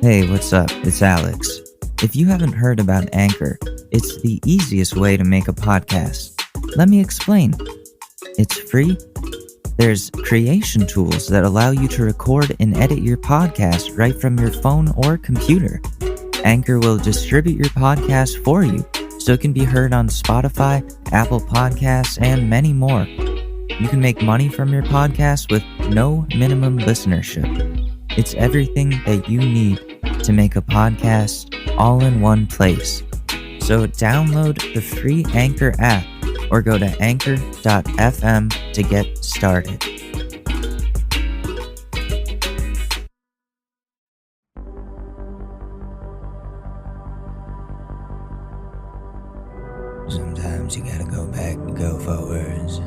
Hey, what's up? It's Alex. If you haven't heard about Anchor, it's the easiest way to make a podcast. Let me explain. It's free. There's creation tools that allow you to record and edit your podcast right from your phone or computer. Anchor will distribute your podcast for you so it can be heard on Spotify, Apple Podcasts, and many more. You can make money from your podcast with no minimum listenership. It's everything that you need to make a podcast all in one place. So download the free Anchor app or go to anchor.fm to get started. Sometimes you gotta go back to go forwards.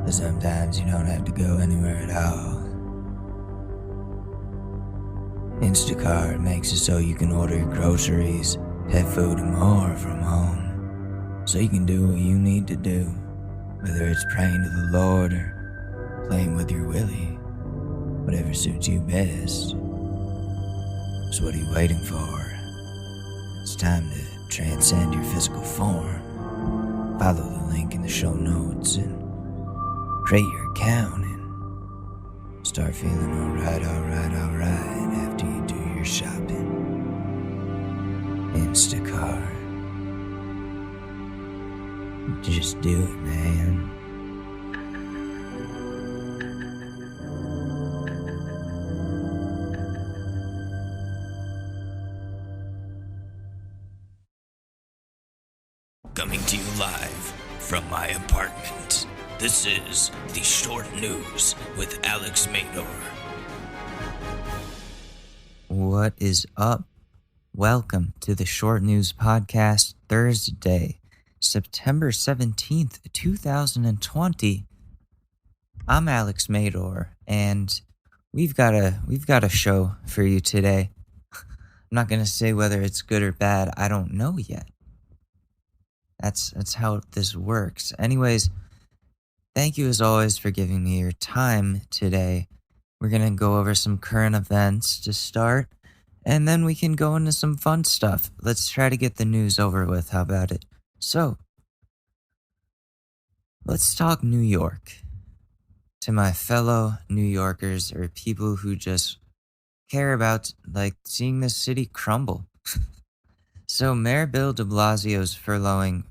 But sometimes you don't have to go anywhere at all. Instacart makes it so you can order your groceries, pet food, and more from home. So you can do what you need to do, whether it's praying to the Lord or playing with your willy. Whatever suits you best. So what are you waiting for? It's time to transcend your physical form. Follow the link in the show notes and create your account and start feeling alright after you do your shopping. Instacart. Just do it, man. Coming to you live from my apartment. This is the Short News with Alex Mador. What is up? Welcome to the Short News Podcast, Thursday, September 17th, 2020. I'm Alex Mador, and we've got a show for you today. I'm not going to say whether it's good or bad. I don't know yet. That's how this works. Anyways, thank you as always for giving me your time today. We're going to go over some current events to start, and then we can go into some fun stuff. Let's try to get the news over with. How about it? So, let's talk New York. To my fellow New Yorkers or people who just care about seeing the city crumble. So Mayor Bill de Blasio is furloughing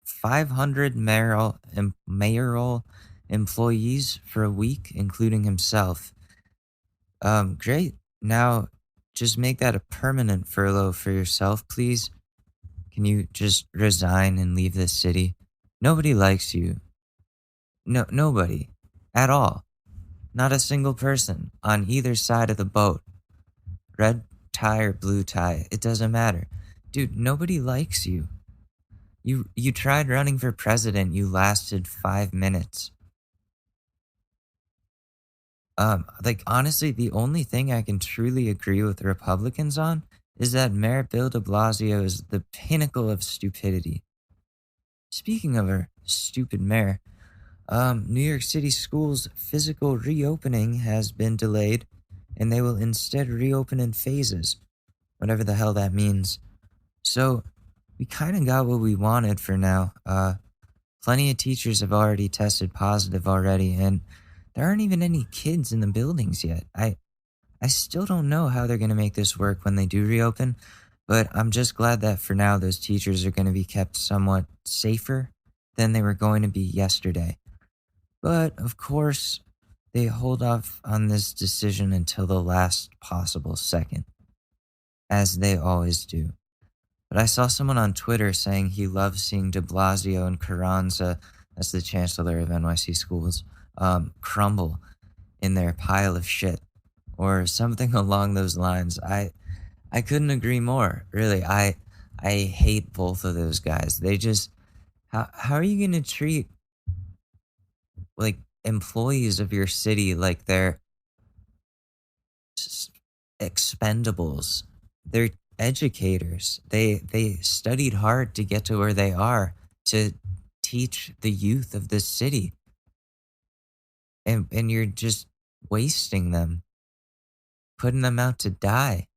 500 mayoral employees for a week, including himself. Great. Now, just make that a permanent furlough for yourself, please. Can you just resign and leave this city? Nobody likes you. No, nobody. At all. Not a single person on either side of the boat. Red tie or blue tie, it doesn't matter. Dude, nobody likes you. You tried running for president, you lasted 5 minutes. Honestly, the only thing I can truly agree with Republicans on is that Mayor Bill de Blasio is the pinnacle of stupidity. Speaking of our stupid mayor, New York City schools' physical reopening has been delayed, and they will instead reopen in phases, whatever the hell that means. So, we kind of got what we wanted for now. Plenty of teachers have already tested positive already, and there aren't even any kids in the buildings yet. I still don't know how they're going to make this work when they do reopen, but I'm just glad that for now those teachers are going to be kept somewhat safer than they were going to be yesterday. But, of course, they hold off on this decision until the last possible second, as they always do. But I saw someone on Twitter saying he loves seeing de Blasio and Carranza, that's the chancellor of NYC schools, crumble in their pile of shit, or something along those lines. I couldn't agree more, really. I hate both of those guys. They just, how are you going to treat employees of your city like they're expendables? They're educators. They studied hard to get to where they are, to teach the youth of this city. And you're just wasting them, putting them out to die.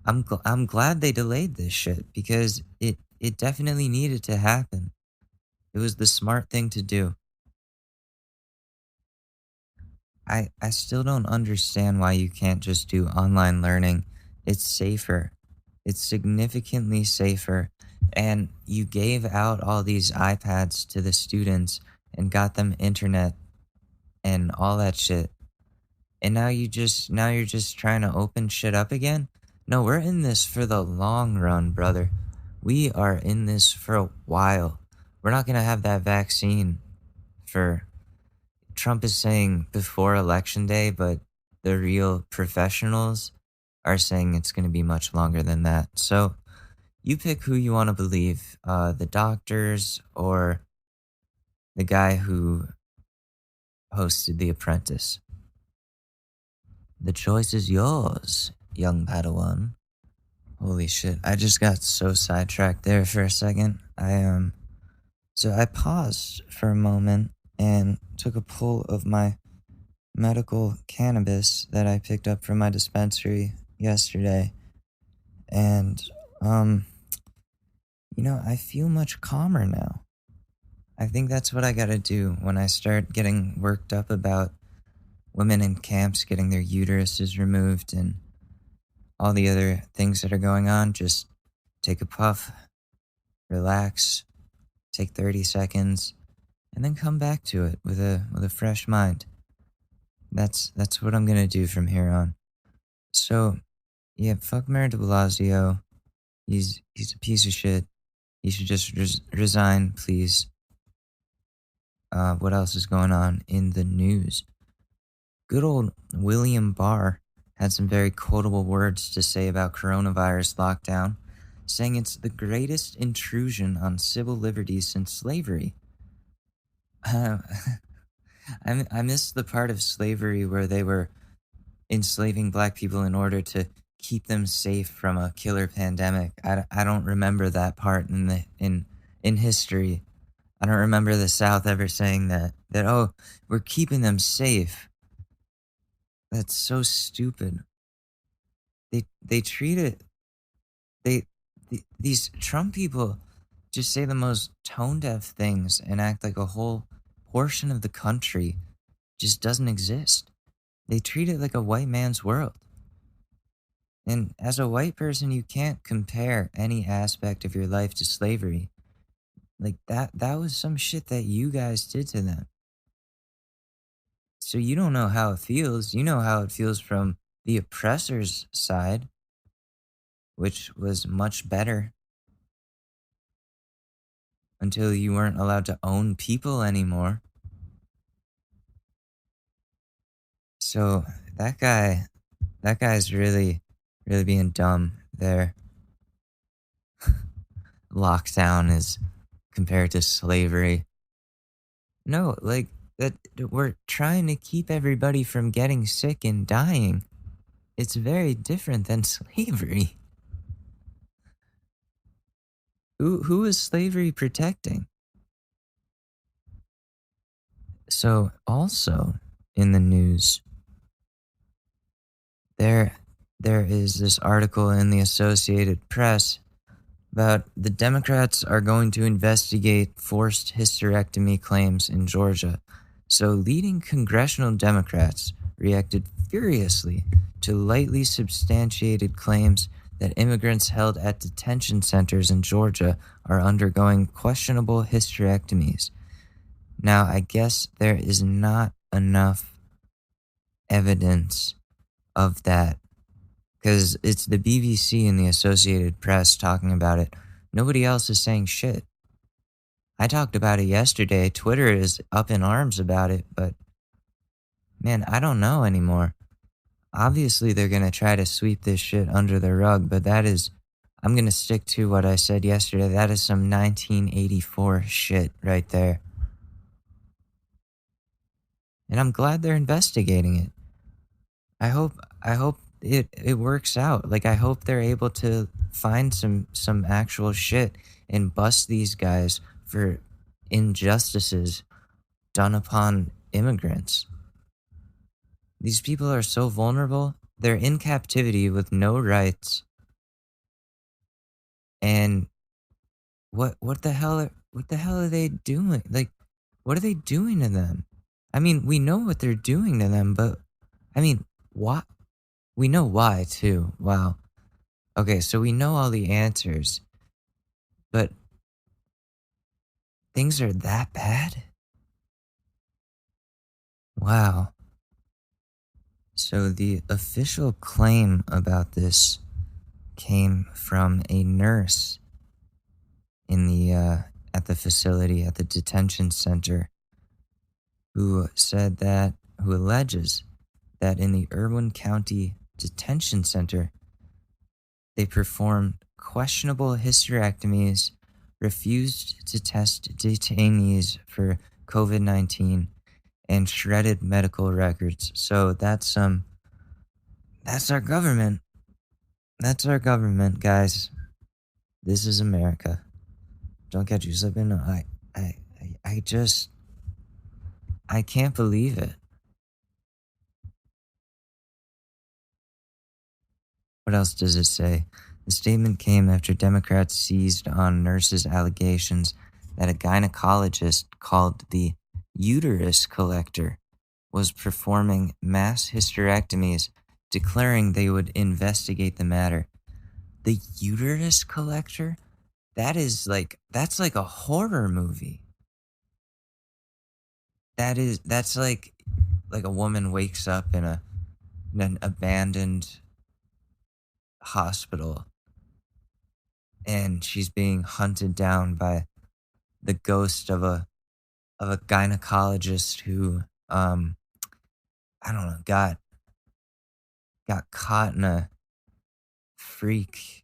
I'm glad they delayed this shit because it definitely needed to happen. It was the smart thing to do. I still don't understand why you can't just do online learning. It's safer. It's significantly safer. And you gave out all these iPads to the students and got them internet and all that shit. And now you're just trying to open shit up again? No, we're in this for the long run, brother. We are in this for a while. We're not going to have that vaccine for Trump is saying before election day, but the real professionals are saying it's going to be much longer than that. So you pick who you want to believe, the doctors or the guy who hosted The Apprentice. The choice is yours, young Padawan. Holy shit, I just got so sidetracked there for a second. So I paused for a moment and took a pull of my medical cannabis that I picked up from my dispensary yesterday. And, I feel much calmer now. I think that's what I gotta do when I start getting worked up about women in camps getting their uteruses removed and all the other things that are going on. Just take a puff, relax, take 30 seconds, and then come back to it with a fresh mind. That's what I'm gonna do from here on. So, yeah, fuck Mayor de Blasio. He's a piece of shit. He should just resign, please. What else is going on in the news? Good old William Barr had some very quotable words to say about coronavirus lockdown, saying it's the greatest intrusion on civil liberties since slavery. Uh, I missed the part of slavery where they were enslaving black people in order to keep them safe from a killer pandemic. I don't remember that part in history. I don't remember the South ever saying that oh, we're keeping them safe. That's so stupid. They treat it they these Trump people just say the most tone deaf things and act like a whole portion of the country just doesn't exist. They treat it like a white man's world. And as a white person, you can't compare any aspect of your life to slavery. Like that was some shit that you guys did to them. So you don't know how it feels. You know how it feels from the oppressor's side, which was much better until you weren't allowed to own people anymore. So that guy's really being dumb there. Lockdown is compared to slavery. No, like that we're trying to keep everybody from getting sick and dying. It's very different than slavery. Who is slavery protecting? So also in the news, there there is this article in the Associated Press about the Democrats are going to investigate forced hysterectomy claims in Georgia. So leading congressional Democrats reacted furiously to lightly substantiated claims that immigrants held at detention centers in Georgia are undergoing questionable hysterectomies. Now, I guess there is not enough evidence of that because it's the BBC and the Associated Press talking about it. Nobody else is saying shit. I talked about it yesterday. Twitter is up in arms about it, but man, I don't know anymore. Obviously, they're going to try to sweep this shit under the rug, but I'm going to stick to what I said yesterday. That is some 1984 shit right there. And I'm glad they're investigating it. I hope it works out. Like I hope they're able to find some actual shit and bust these guys for injustices done upon immigrants. These people are so vulnerable. They're in captivity with no rights. And what the hell are they doing? Like, what are they doing to them? I mean, we know what they're doing to them, but I mean, what? We know why too. Wow. Okay, so we know all the answers, but things are that bad? Wow. So the official claim about this came from a nurse in the at the facility at the detention center who said that who alleges that in the Irwin County Detention Center they performed questionable hysterectomies, refused to test detainees for COVID-19, and shredded medical records. So that's our government. That's our government, guys. This is America. Don't get you slipping. I just I can't believe it. What else does it say? The statement came after Democrats seized on nurses' allegations that a gynecologist called the uterus collector was performing mass hysterectomies, declaring they would investigate the matter. The uterus collector? That's like a horror movie. That's like a woman wakes up in an abandoned hospital and she's being hunted down by the ghost of a gynecologist who I don't know got caught in a freak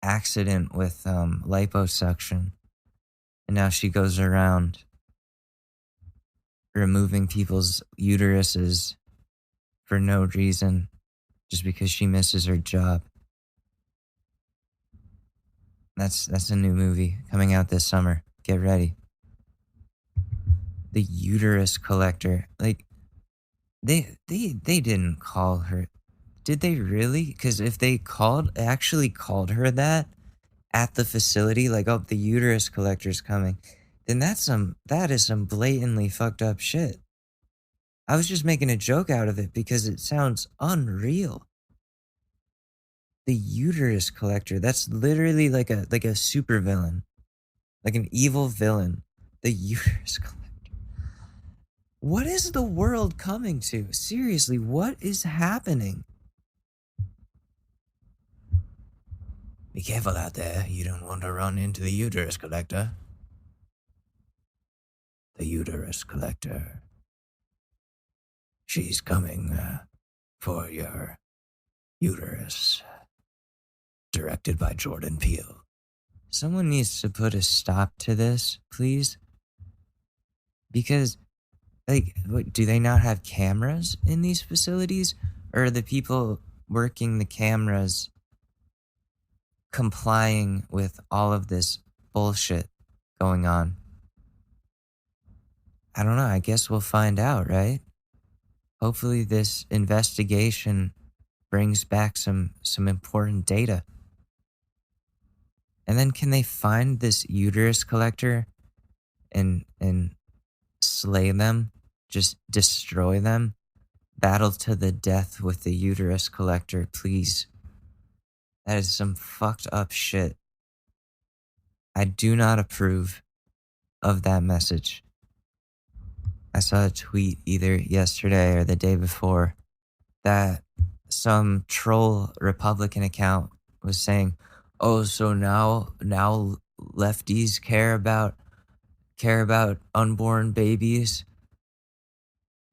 accident with liposuction, and now she goes around removing people's uteruses for no reason just because she misses her job. That's a new movie coming out this summer. Get ready. The uterus collector. Like they didn't call her. Did they really? Because if they actually called her that at the facility, like, oh, the uterus collector's coming, then that is some blatantly fucked up shit. I was just making a joke out of it because it sounds unreal. The uterus collector. That's literally like a supervillain, like an evil villain. The uterus collector. What is the world coming to? Seriously, what is happening? Be careful out there. You don't want to run into the uterus collector. The uterus collector. She's coming for your uterus. Directed by Jordan Peele. Someone needs to put a stop to this, please. Because, like, what, do they not have cameras in these facilities? Or are the people working the cameras complying with all of this bullshit going on? I don't know. I guess we'll find out, right? Hopefully this investigation brings back some important data. And then can they find this uterus collector and slay them? Just destroy them? Battle to the death with the uterus collector, please. That is some fucked up shit. I do not approve of that message. I saw a tweet either yesterday or the day before that some troll Republican account was saying, "Oh, so now lefties care about unborn babies."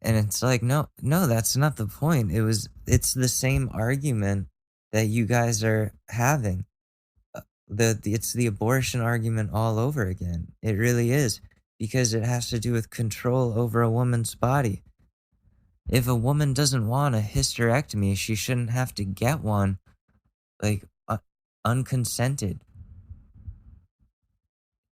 And it's like, no, that's not the point. It's the same argument that you guys are having. It's the abortion argument all over again. It really is, because it has to do with control over a woman's body. If a woman doesn't want a hysterectomy, she shouldn't have to get one, like, unconsented.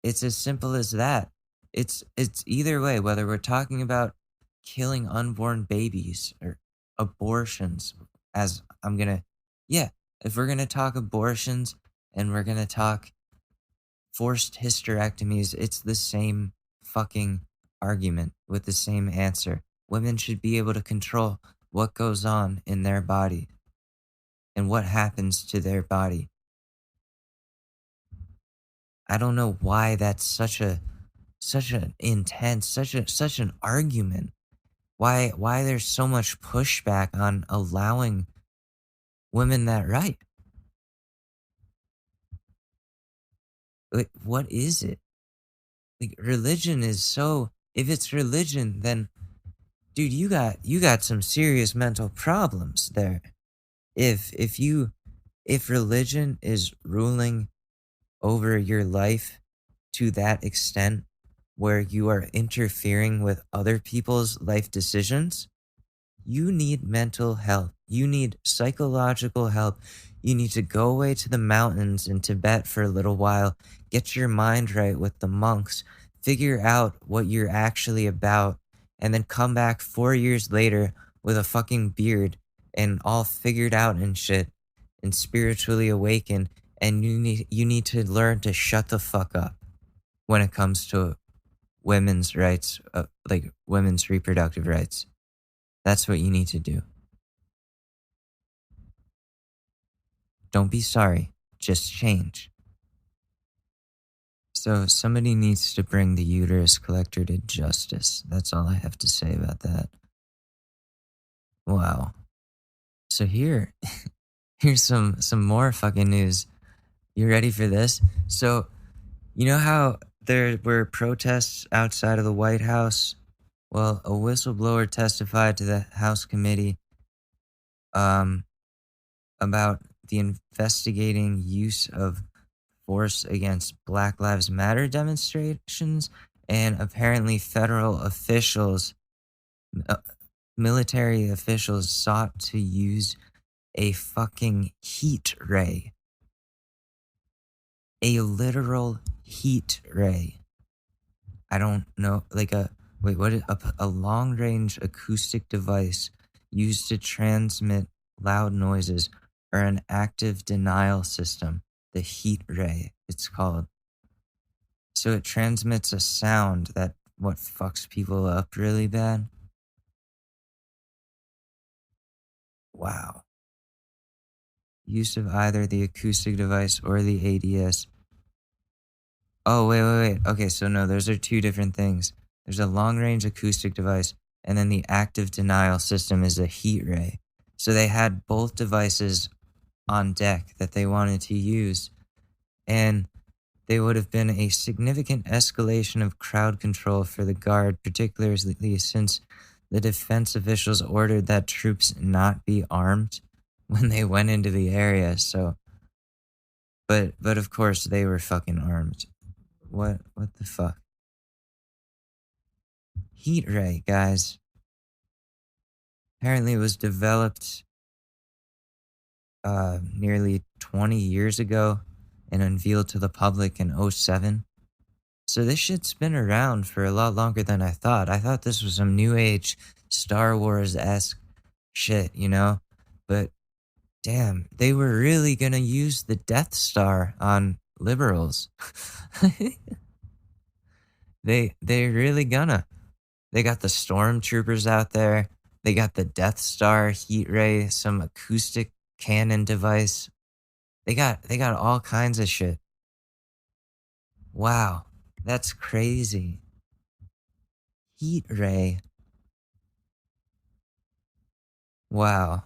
It's as simple as that. It's either way, whether we're talking about killing unborn babies or abortions, as I'm gonna, yeah, if we're gonna talk abortions, and we're gonna talk forced hysterectomies, it's the same fucking argument with the same answer. Women should be able to control what goes on in their body and what happens to their body. I don't know why that's such an intense, such an argument. Why there's so much pushback on allowing women that right? Like, what is it? Like, religion is so, if it's religion, then dude, you got some serious mental problems there. If religion is ruling over your life to that extent where you are interfering with other people's life decisions, you need mental help. You need psychological help. You need to go away to the mountains in Tibet for a little while, get your mind right with the monks, figure out what you're actually about, and then come back 4 years later with a fucking beard and all figured out and shit and spiritually awakened. And you need to learn to shut the fuck up when it comes to women's rights, like women's reproductive rights. That's what you need to do. Don't be sorry, just change. So somebody needs to bring the uterus collector to justice. That's all I have to say about that. Wow. So here's some more fucking news. You ready for this? So, you know how there were protests outside of the White House? Well, a whistleblower testified to the House committee um about the investigating use of force against Black Lives Matter demonstrations, and apparently federal officials, uh, military officials sought to use a fucking heat ray, a literal heat ray. I don't know, like a long range acoustic device used to transmit loud noises, or an active denial system, the heat ray, it's called. So it transmits a sound that what fucks people up really bad. Wow. Use of either the acoustic device or the ADS. Oh, wait. Okay, so no, those are two different things. There's a long range acoustic device, and then the active denial system is a heat ray. So they had both devices on deck that they wanted to use, and they would have been a significant escalation of crowd control for the Guard, particularly since the defense officials ordered that troops not be armed when they went into the area. So, but of course they were fucking armed. What the fuck? Heat ray, guys. Apparently it was developed nearly 20 years ago and unveiled to the public in '07. So this shit's been around for a lot longer than I thought. I thought this was some new age Star Wars-esque shit, you know? But damn, they were really gonna use the Death Star on liberals. They're really gonna. They got the stormtroopers out there. They got the Death Star heat ray, some acoustic cannon device. They got all kinds of shit. Wow, that's crazy. Heat ray. Wow.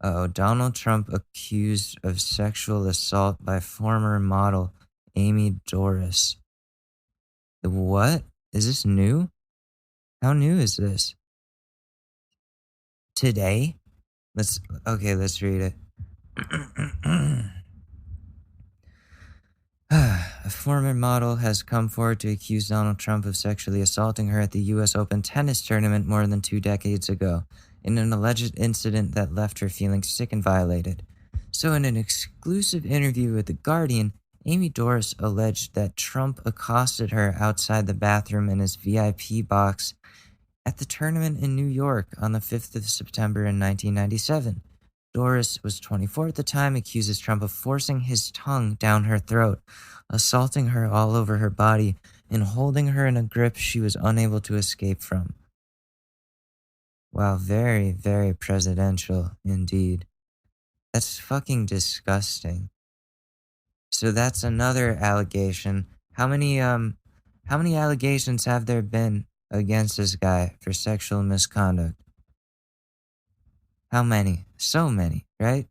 Oh, Donald Trump accused of sexual assault by former model Amy Doris. What? Is this new? How new is this? Today? Let's read it. A former model has come forward to accuse Donald Trump of sexually assaulting her at the U.S. Open tennis tournament more than 2 decades ago, in an alleged incident that left her feeling sick and violated. So in an exclusive interview with The Guardian, Amy Doris alleged that Trump accosted her outside the bathroom in his VIP box at the tournament in New York on the 5th of September in 1997. Doris was 24 at the time, accuses Trump of forcing his tongue down her throat, assaulting her all over her body, and holding her in a grip she was unable to escape from. Wow, very, very presidential indeed. That's fucking disgusting. So that's another allegation. How many allegations have there been against this guy for sexual misconduct? How many? So many, right?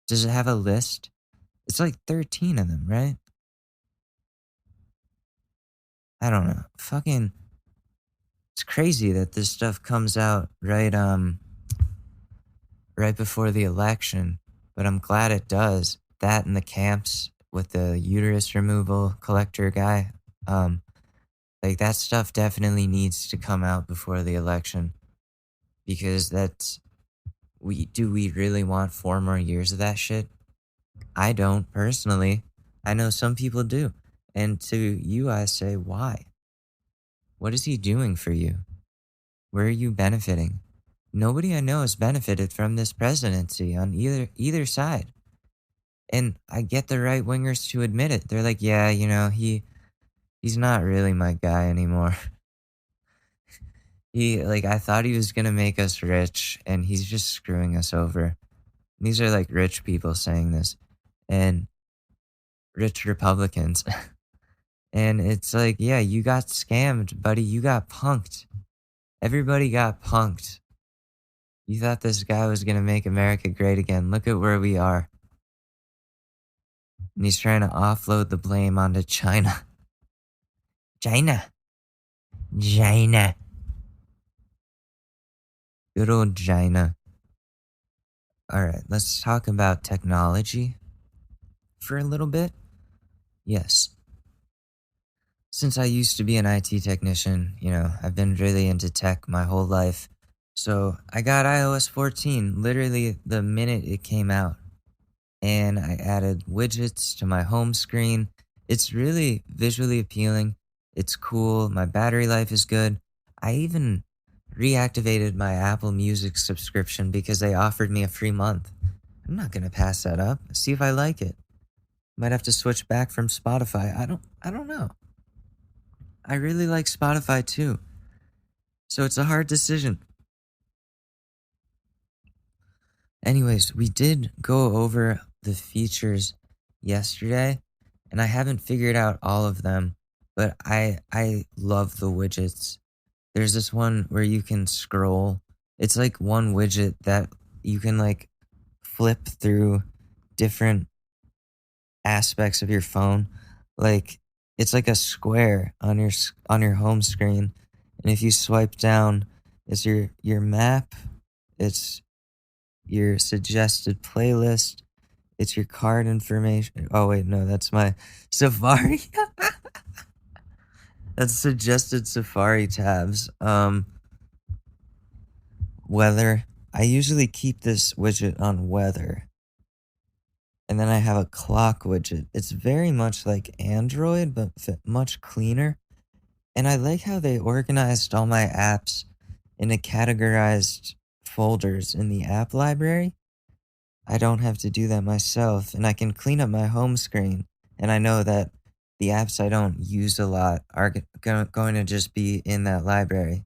Does it have a list? It's like 13 of them, right? I don't know. Fucking it's crazy that this stuff comes out right before the election, but I'm glad it does. That and the camps with the uterus removal collector guy. Um like that stuff definitely needs to come out before the election because we really want 4 more years of that shit? I don't personally. I know some people do. And to you I say why? What is he doing for you? Where are you benefiting? Nobody I know has benefited from this presidency on either side. And I get the right wingers to admit it. They're like, yeah, he's not really my guy anymore. I thought he was gonna make us rich and he's just screwing us over. These are like rich people saying this. And rich Republicans. And it's like, yeah, you got scammed, buddy. You got punked. Everybody got punked. You thought this guy was going to make America great again. Look at where we are. And he's trying to offload the blame onto China. China. China. Good old China. All right, let's talk about technology for a little bit. Yes. Since I used to be an IT technician, I've been really into tech my whole life. So I got iOS 14 literally the minute it came out. And I added widgets to my home screen. It's really visually appealing. It's cool. My battery life is good. I even reactivated my Apple Music subscription because they offered me a free month. I'm not going to pass that up. See if I like it. Might have to switch back from Spotify. I don't know. I really like Spotify too. So it's a hard decision. Anyways, we did go over the features yesterday, and I haven't figured out all of them, but I love the widgets. There's this one where you can scroll. It's like one widget that you can like flip through different aspects of your phone. Like it's like a square on your home screen, and if you swipe down, it's your map, it's your suggested playlist, it's your card information. Oh wait, no, that's my Safari. That's suggested Safari tabs. Weather. I usually keep this widget on weather. And then I have a clock widget. It's very much like Android, but much cleaner. And I like how they organized all my apps into categorized folders in the app library. I don't have to do that myself, and I can clean up my home screen. And I know that the apps I don't use a lot are going to just be in that library.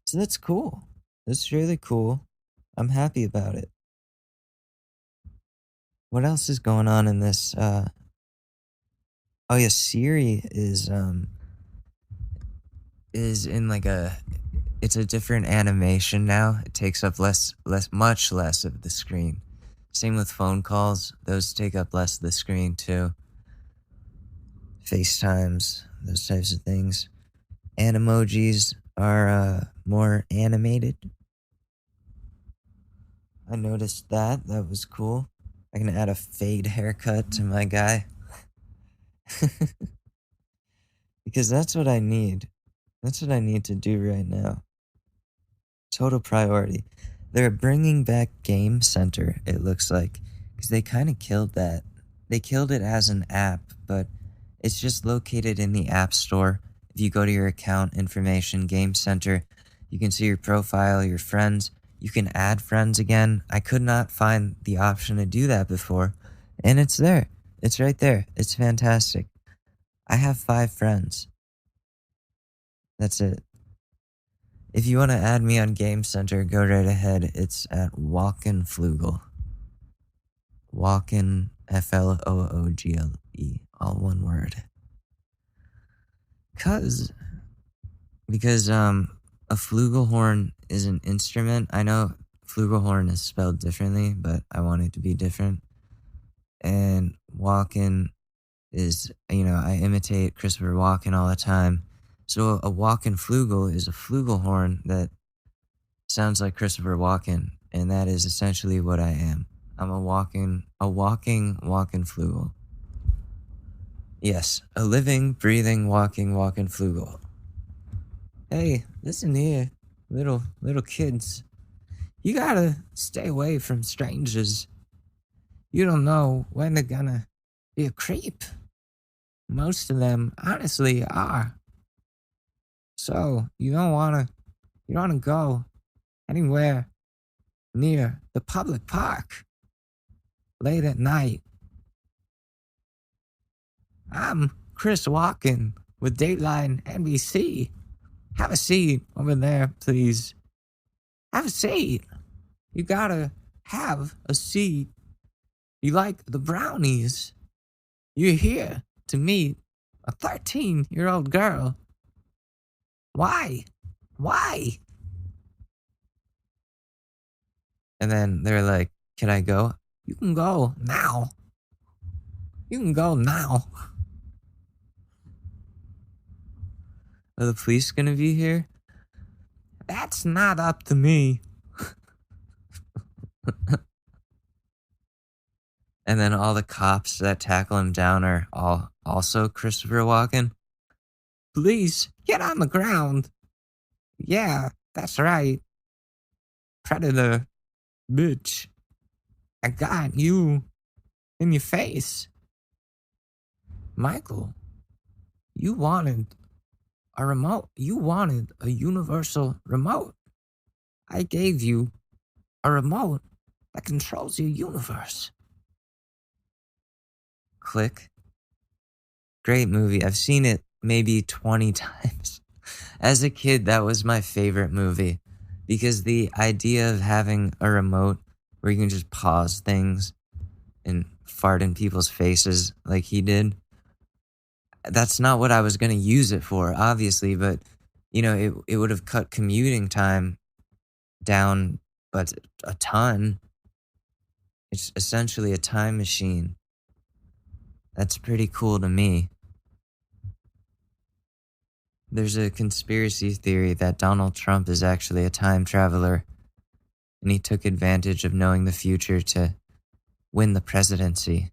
So that's cool. That's really cool. I'm happy about it. What else is going on in this? Oh yeah, Siri is in like it's a different animation now. It takes up much less of the screen. Same with phone calls; those take up less of the screen too. FaceTimes, those types of things. And emojis are more animated. I noticed that. That was cool. I can add a fade haircut to my guy. Because that's what I need. That's what I need to do right now. Total priority. They're bringing back Game Center, it looks like, because they kind of killed that. They killed it as an app, but it's just located in the App Store. If you go to your account information, Game Center, you can see your profile, your friends. You can add friends again. I could not find the option to do that before, and it's there. It's right there. It's fantastic. I have 5 friends. That's it. If you want to add me on Game Center, go right ahead. It's at Walken Flugel. Walken, Floogle, all one word. Because a flugelhorn is an instrument. I know flugelhorn is spelled differently, but I want it to be different. And Walken is, I imitate Christopher Walken all the time. So a Walken Flugel is a flugelhorn that sounds like Christopher Walken, and that is essentially what I am. I'm a walking Flugel. Yes, a living, breathing, walking Flugel. Hey, listen here, little kids. You gotta stay away from strangers. You don't know when they're gonna be a creep. Most of them, honestly, are. So, you don't wanna go anywhere near the public park late at night. I'm Chris Walken with Dateline NBC. Have a seat over there, please. Have a seat. You gotta have a seat. You like the brownies. You're here to meet a 13-year-old girl. Why? Why? And then they're like, can I go? You can go now. You can go now. Are the police gonna be here? That's not up to me. And then all the cops that tackle him down are all also Christopher Walken. Please, get on the ground. Yeah, that's right. Predator, bitch. I got you in your face. Michael, you wanted a remote. You wanted a universal remote. I gave you a remote that controls your universe. Click. Great movie. I've seen it maybe 20 times. As a kid, that was my favorite movie because the idea of having a remote where you can just pause things and fart in people's faces like he did, that's not what I was going to use it for, obviously, but it would have cut commuting time down, but a ton. It's essentially a time machine. That's pretty cool to me. There's a conspiracy theory that Donald Trump is actually a time traveler, and he took advantage of knowing the future to win the presidency.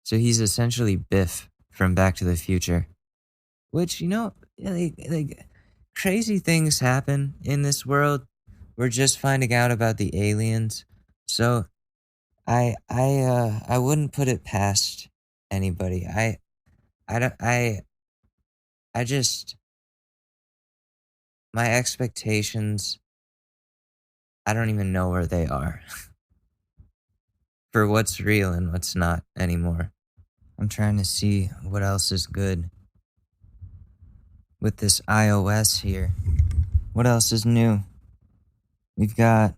So he's essentially Biff from Back to the Future. Which, crazy things happen in this world. We're just finding out about the aliens. So I wouldn't put it past anybody. I just, my expectations, I don't even know where they are for what's real and what's not anymore. I'm trying to see what else is good with this iOS here. What else is new? We've got,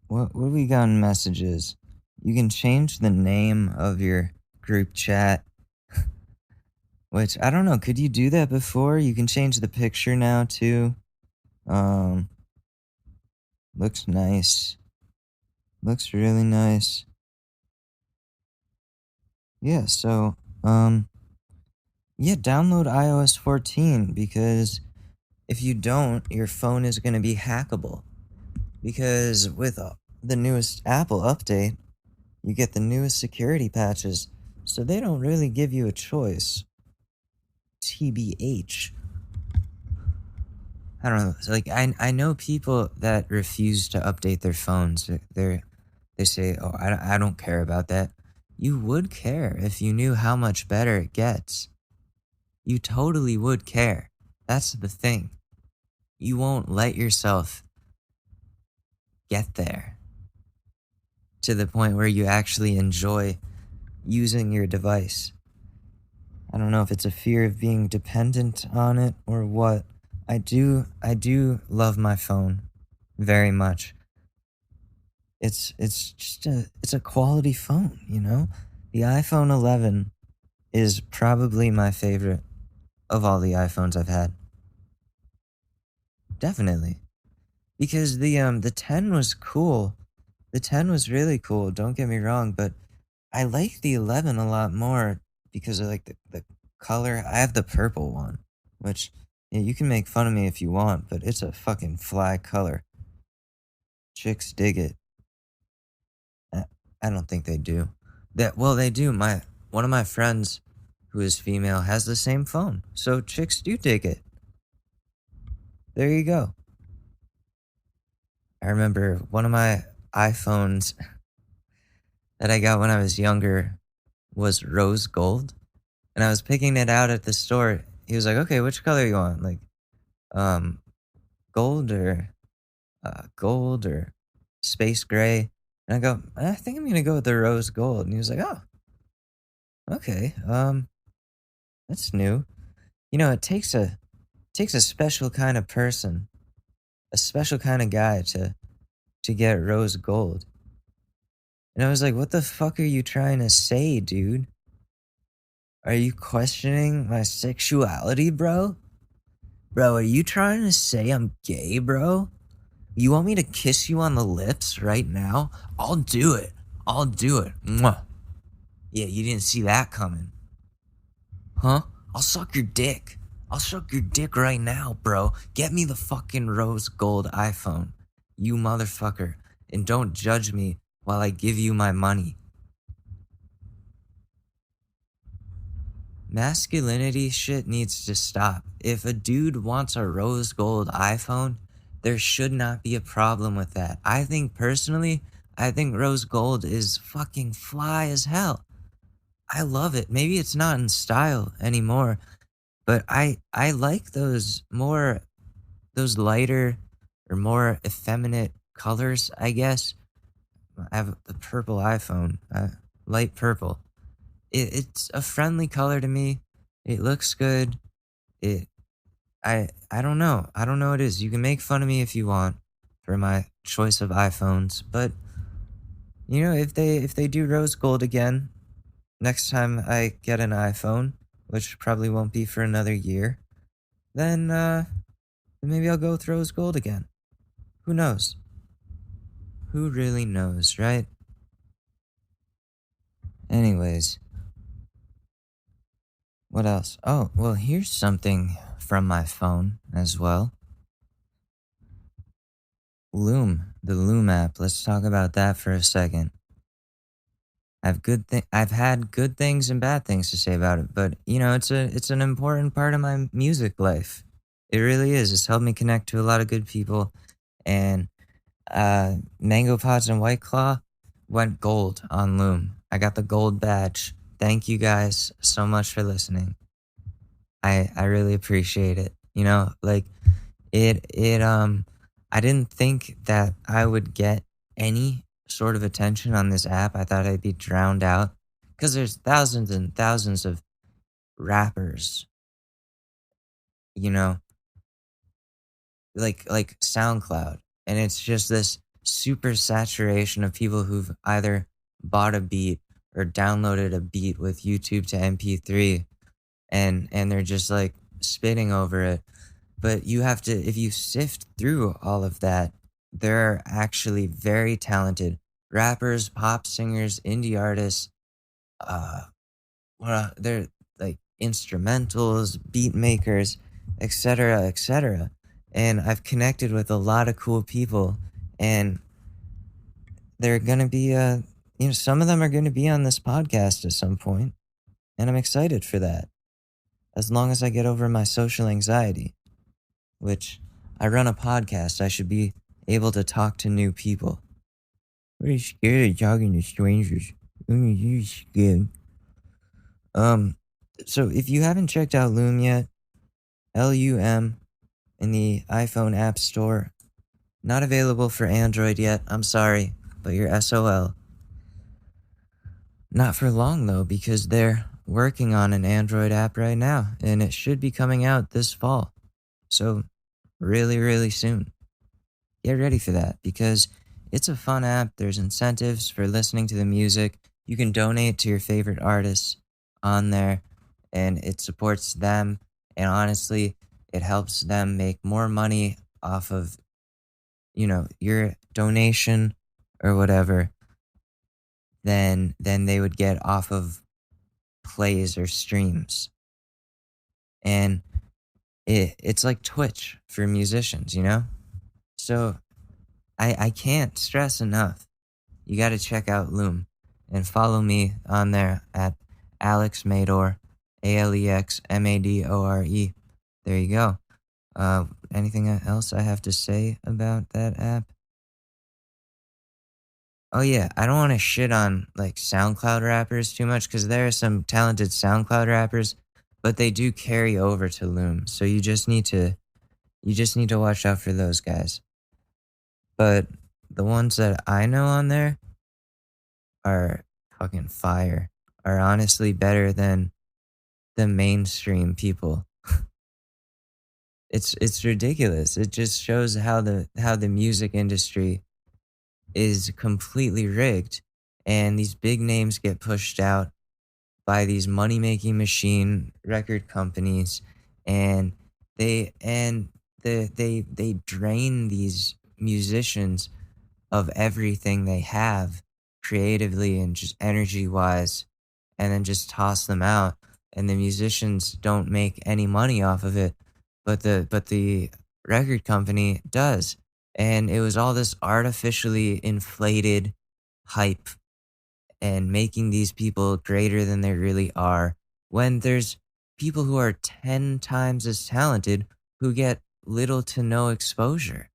what do we got in messages? You can change the name of your group chat. Which, I don't know, could you do that before? You can change the picture now, too. Looks nice. Looks really nice. Yeah, so, download iOS 14, because if you don't, your phone is going to be hackable. Because with the newest Apple update, you get the newest security patches, so they don't really give you a choice. TBH. I don't know. Like I know people that refuse to update their phones. They say, "Oh, I don't care about that." You would care if you knew how much better it gets. You totally would care. That's the thing. You won't let yourself get there to the point where you actually enjoy using your device. I don't know if it's a fear of being dependent on it or what. I do love my phone very much. It's just a quality phone, you know? The iPhone 11 is probably my favorite of all the iPhones I've had. Definitely. Because the 10 was cool. The 10 was really cool, don't get me wrong, but I like the 11 a lot more because I like the color. I have the purple one, which yeah, you can make fun of me if you want, but it's a fucking fly color. Chicks dig it. I, I don't think they do. That well, they do. My one of my friends who is female has the same phone, so chicks do dig it. There you go. I remember one of my iPhones that I got when I was younger was rose gold, and I was picking it out at the store. He was like, "Okay, which color you want? Like, um, gold or gold or space gray?" And I go, "I think I'm gonna go with the rose gold." And he was like, "Oh, okay. That's new. You know, it takes a special kind of person, a special kind of guy to get rose gold." And I was like, "What the fuck are you trying to say, dude? Are you questioning my sexuality, bro? Bro, are you trying to say I'm gay, bro? You want me to kiss you on the lips right now? I'll do it. I'll do it. Mwah. Yeah, you didn't see that coming. Huh? I'll suck your dick. I'll suck your dick right now, bro. Get me the fucking rose gold iPhone. You motherfucker. And don't judge me while I give you my money." Masculinity shit needs to stop. If a dude wants a rose gold iPhone, there should not be a problem with that. I think personally, I think rose gold is fucking fly as hell. I love it. Maybe it's not in style anymore, but I like those lighter or more effeminate colors, I guess. I have the purple iPhone, light purple. It's a friendly color to me. It looks good. It I don't know. I don't know what it is. You can make fun of me if you want for my choice of iPhones, but you know, if they do rose gold again next time I get an iPhone, which probably won't be for another year, then maybe I'll go with rose gold again. Who knows? Who really knows, right? Anyways, what else? Oh, well, here's something from my phone as well. Loom, the Loom app. Let's talk about that for a second. I've had good things and bad things to say about it, but you know, it's an important part of my music life. It really is. It's helped me connect to a lot of good people, and Mango Pods and White Claw went gold on Loom. I got the gold badge. Thank you guys so much for listening. I really appreciate it. You know, like it I didn't think that I would get any sort of attention on this app. I thought I'd be drowned out because there's thousands and thousands of rappers, you know, like SoundCloud, and it's just this super saturation of people who've either bought a beat or downloaded a beat with YouTube to MP3, and they're just like spitting over it. But you have to, if you sift through all of that, there are actually very talented rappers, pop singers, indie artists. Uh, they're like instrumentals, beat makers, etc., etc. And I've connected with a lot of cool people, and they're gonna be, some of them are gonna be on this podcast at some point, and I'm excited for that. As long as I get over my social anxiety, which I run a podcast, I should be able to talk to new people. Very scared of talking to strangers. You're scared. Um, so if you haven't checked out Loom yet, Lum, in the iPhone App Store. Not available for Android yet. I'm sorry, but you're SOL. Not for long though, because they're working on an Android app right now, and it should be coming out this fall. So, really, really soon. Get ready for that because it's a fun app. There's incentives for listening to the music. You can donate to your favorite artists on there, and it supports them. And honestly, it helps them make more money off of, your donation or whatever than they would get off of plays or streams. And it's like Twitch for musicians. So I can't stress enough. You got to check out Loom and follow me on there at Alex Mador, AlexMadore. There you go. Anything else I have to say about that app? Oh yeah, I don't want to shit on like SoundCloud rappers too much because there are some talented SoundCloud rappers, but they do carry over to Loom. So you just need to watch out for those guys. But the ones that I know on there are fucking fire. Are honestly better than the mainstream people. It's ridiculous. It just shows how the music industry is completely rigged, and these big names get pushed out by these money-making machine record companies, and they drain these musicians of everything they have creatively and just energy wise, and then just toss them out, and the musicians don't make any money off of it, but the record company does. And it was all this artificially inflated hype and making these people greater than they really are, when there's people who are 10 times as talented who get little to no exposure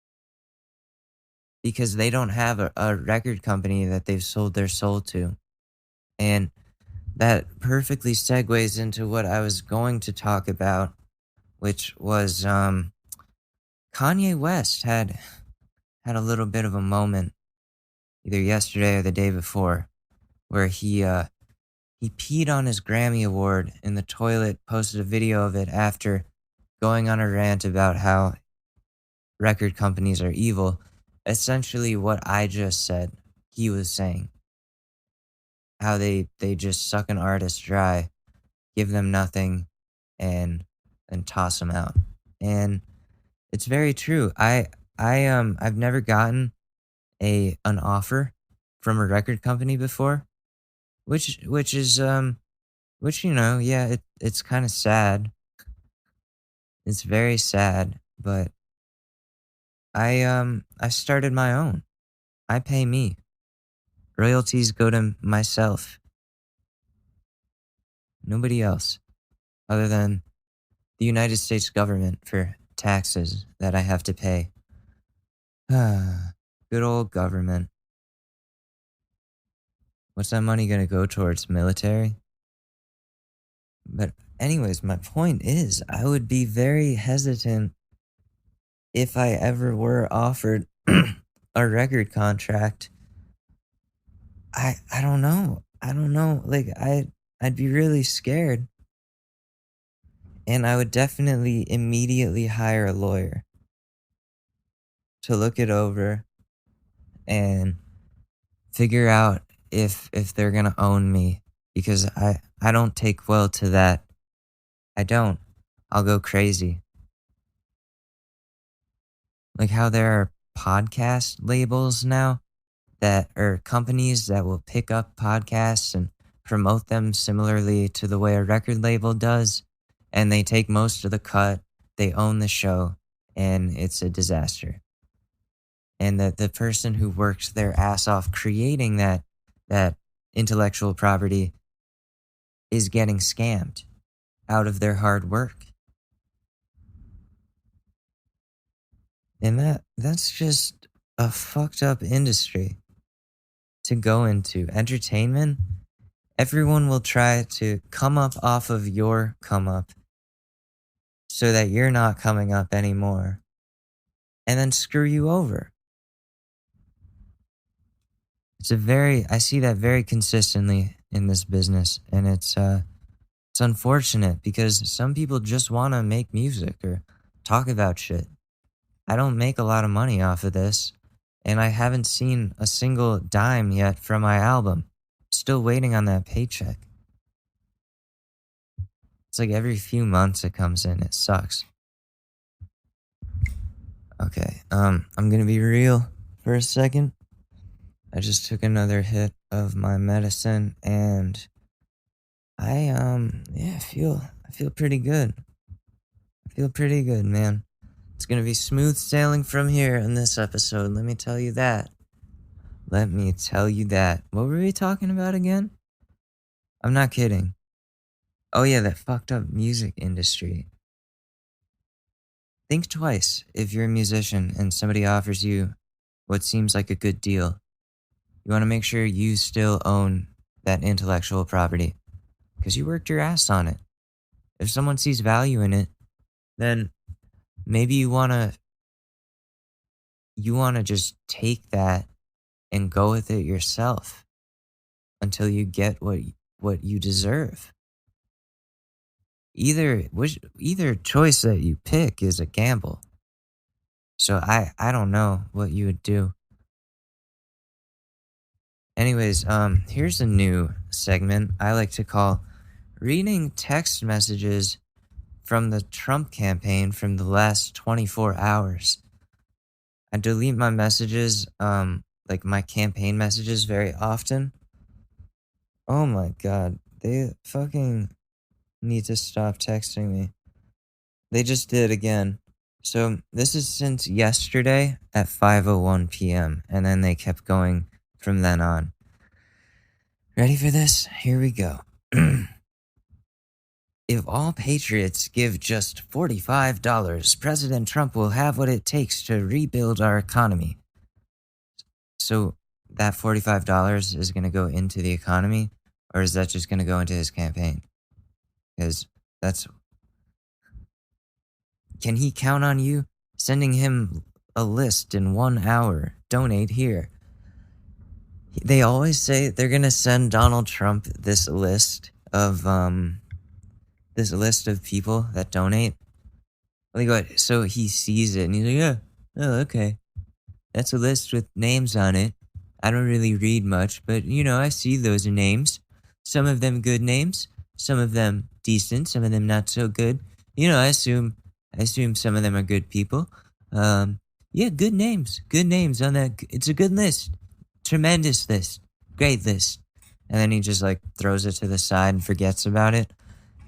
because they don't have a record company that they've sold their soul to. And that perfectly segues into what I was going to talk about, which was Kanye West had a little bit of a moment either yesterday or the day before where he peed on his Grammy award in the toilet, posted a video of it after going on a rant about how record companies are evil. Essentially what I just said, he was saying. How they just suck an artist dry, give them nothing, and then toss them out. And it's very true. I've never gotten an offer from a record company before, which yeah, it's kind of sad. It's very sad, but I started my own. I pay me. Royalties go to myself. Nobody else other than the United States government for taxes that I have to pay. Good old government. What's that money going to go towards? Military? But anyways, my point is I would be very hesitant if I ever were offered a record contract. I don't know. I don't know. Like I'd be really scared. And I would definitely immediately hire a lawyer to look it over and figure out if they're going to own me, because I don't take well to that. I don't. I'll go crazy. Like how there are podcast labels now that are companies that will pick up podcasts and promote them similarly to the way a record label does, and they take most of the cut, they own the show, and it's a disaster. And the person who works their ass off creating that intellectual property is getting scammed out of their hard work. And that's just a fucked up industry to go into. Entertainment, everyone will try to come up off of your come up so that you're not coming up anymore, and then screw you over. I see that very consistently in this business, and it's unfortunate because some people just want to make music or talk about shit. I don't make a lot of money off of this, and I haven't seen a single dime yet from my album. Still waiting on that paycheck. It's like every few months it comes in. It sucks. Okay, I'm gonna be real for a second. I just took another hit of my medicine and I feel pretty good. I feel pretty good, man. It's gonna be smooth sailing from here in this episode, let me tell you that. Let me tell you that. What were we talking about again? I'm not kidding. Oh yeah, that fucked up music industry. Think twice if you're a musician and somebody offers you what seems like a good deal. You want to make sure you still own that intellectual property because you worked your ass on it. If someone sees value in it, then maybe you want to just take that and go with it yourself until you get what you deserve. Either choice that you pick is a gamble. So I don't know what you would do. Anyways, here's a new segment I like to call reading text messages from the Trump campaign from the last 24 hours. I delete my messages, like my campaign messages very often. Oh my god, they fucking need to stop texting me. They just did again. So this is since yesterday at 5:01 p.m. and then they kept going from then on. Ready for this? Here we go. If all patriots give just $45, President Trump will have what it takes to rebuild our economy. So that $45 is going to go into the economy, or is that just going to go into his campaign? Because can he count on you sending him a list in 1 hour? Donate here. They always say they're going to send Donald Trump this list of people that donate. Like what? So he sees it and he's like, yeah, oh, okay. That's a list with names on it. I don't really read much, but I see those names. Some of them good names, some of them decent, some of them not so good. I assume some of them are good people. Yeah, good names on that. It's a good list. Tremendous list. Great list. And then he just throws it to the side and forgets about it.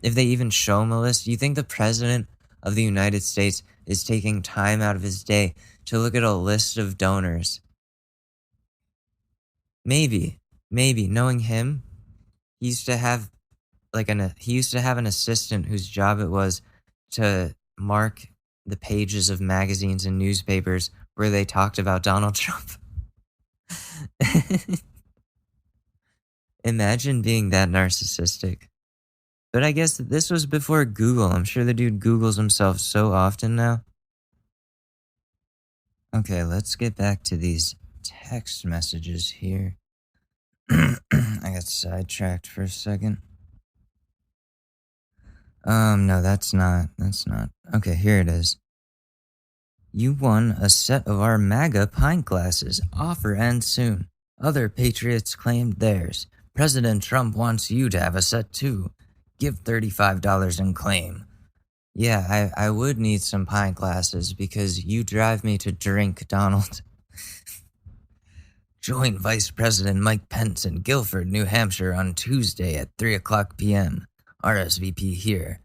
If they even show him a list, do you think the president of the United States is taking time out of his day to look at a list of donors? Maybe. Knowing him, he used to have an assistant whose job it was to mark the pages of magazines and newspapers where they talked about Donald Trump. Imagine being that narcissistic. But I guess this was before Google. I'm sure the dude Googles himself so often now. Okay, let's get back to these text messages here. I got sidetracked for a second. No, that's not. Okay, here it is. You won a set of our MAGA pint glasses. Offer ends soon. Other patriots claimed theirs. President Trump wants you to have a set too. Give $35 and claim. Yeah, I would need some pint glasses because you drive me to drink, Donald. Join Vice President Mike Pence in Guilford, New Hampshire on Tuesday at 3:00 p.m. RSVP here.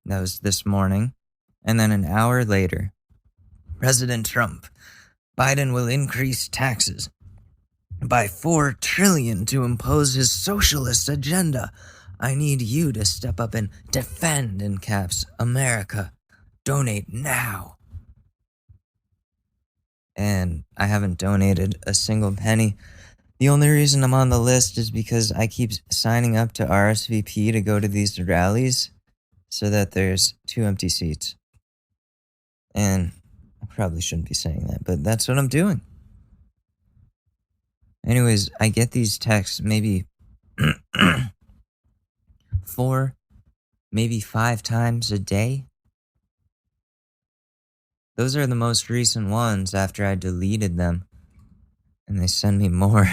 That was this morning. And then an hour later, President Trump, Biden will increase taxes by $4 trillion to impose his socialist agenda. I need you to step up and defend, in caps, America. Donate now. And I haven't donated a single penny. The only reason I'm on the list is because I keep signing up to RSVP to go to these rallies. so that there's 2 empty seats. And I probably shouldn't be saying that, but that's what I'm doing. Anyways, I get these texts maybe 4, maybe 5 times a day. Those are the most recent ones after I deleted them. And they send me more.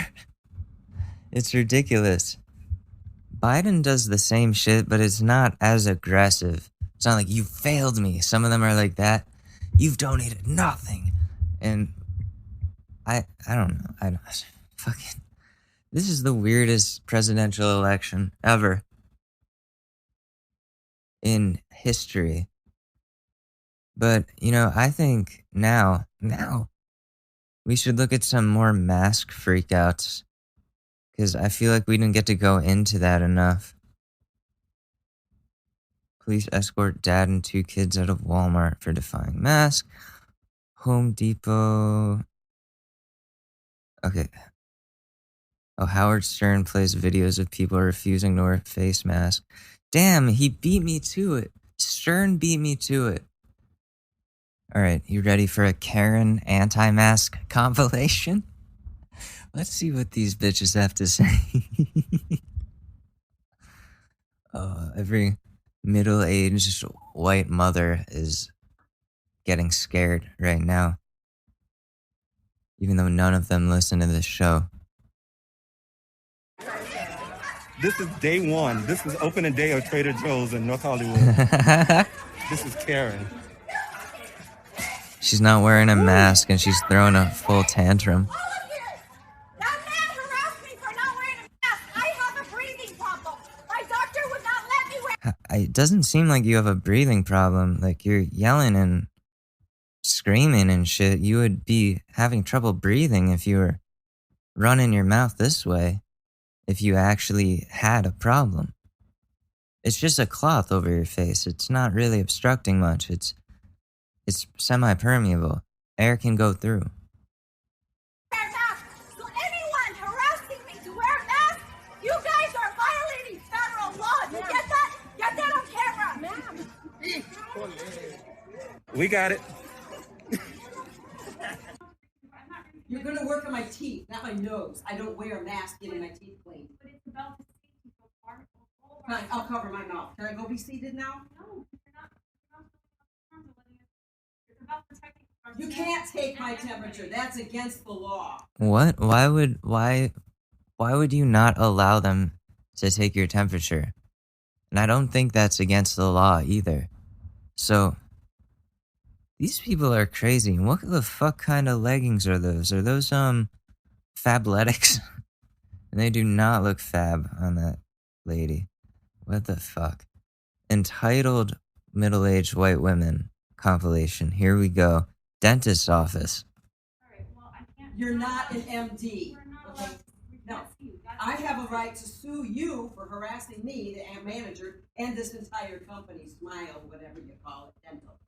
It's ridiculous. Biden does the same shit, but it's not as aggressive. It's not like, you failed me. Some of them are like that. You've donated nothing. And I don't know. I don't fucking. This is the weirdest presidential election ever in history. But, I think now we should look at some more mask freakouts, because I feel like we didn't get to go into that enough. Police escort dad and 2 kids out of Walmart for defying mask. Home Depot. Okay. Oh, Howard Stern plays videos of people refusing to wear face masks. Damn, he beat me to it. Stern beat me to it. All right, you ready for a Karen anti-mask compilation? Let's see what these bitches have to say. Every middle-aged white mother is getting scared right now, even though none of them listen to this show. This is day 1. This is opening day of Trader Joe's in North Hollywood. This is Karen. She's not wearing a mask and she's throwing a full tantrum. All of you! That man harassed me for not wearing a mask. I have a breathing problem. My doctor would not let me wear. It doesn't seem like you have a breathing problem. Like, you're yelling and screaming and shit. You would be having trouble breathing if you were running your mouth this way, if you actually had a problem. It's just a cloth over your face. It's not really obstructing much. It's semi-permeable. Air can go through. So anyone harassing me to wear a mask, you guys are violating federal law. You get that? Get that on camera. We got it. You're gonna work on my teeth, not my nose. I don't wear a mask getting my teeth cleaned. But it's about the safety so far. Fine, I'll cover my mouth. Can I go be seated now? No, you're not. It's about protecting. You can't take my temperature. That's against the law. What? Why would you not allow them to take your temperature? And I don't think that's against the law either. So, these people are crazy. What the fuck kind of leggings are those? Are those, Fabletics? And they do not look fab on that lady. What the fuck? Entitled middle-aged white women compilation. Here we go. Dentist's office. All right, well, I can't. You're not an MD. We're not Okay? allowed to- we No. can't see you. That's- I have a right to sue you for harassing me, the manager, and this entire company, Smile, whatever you call it, dental.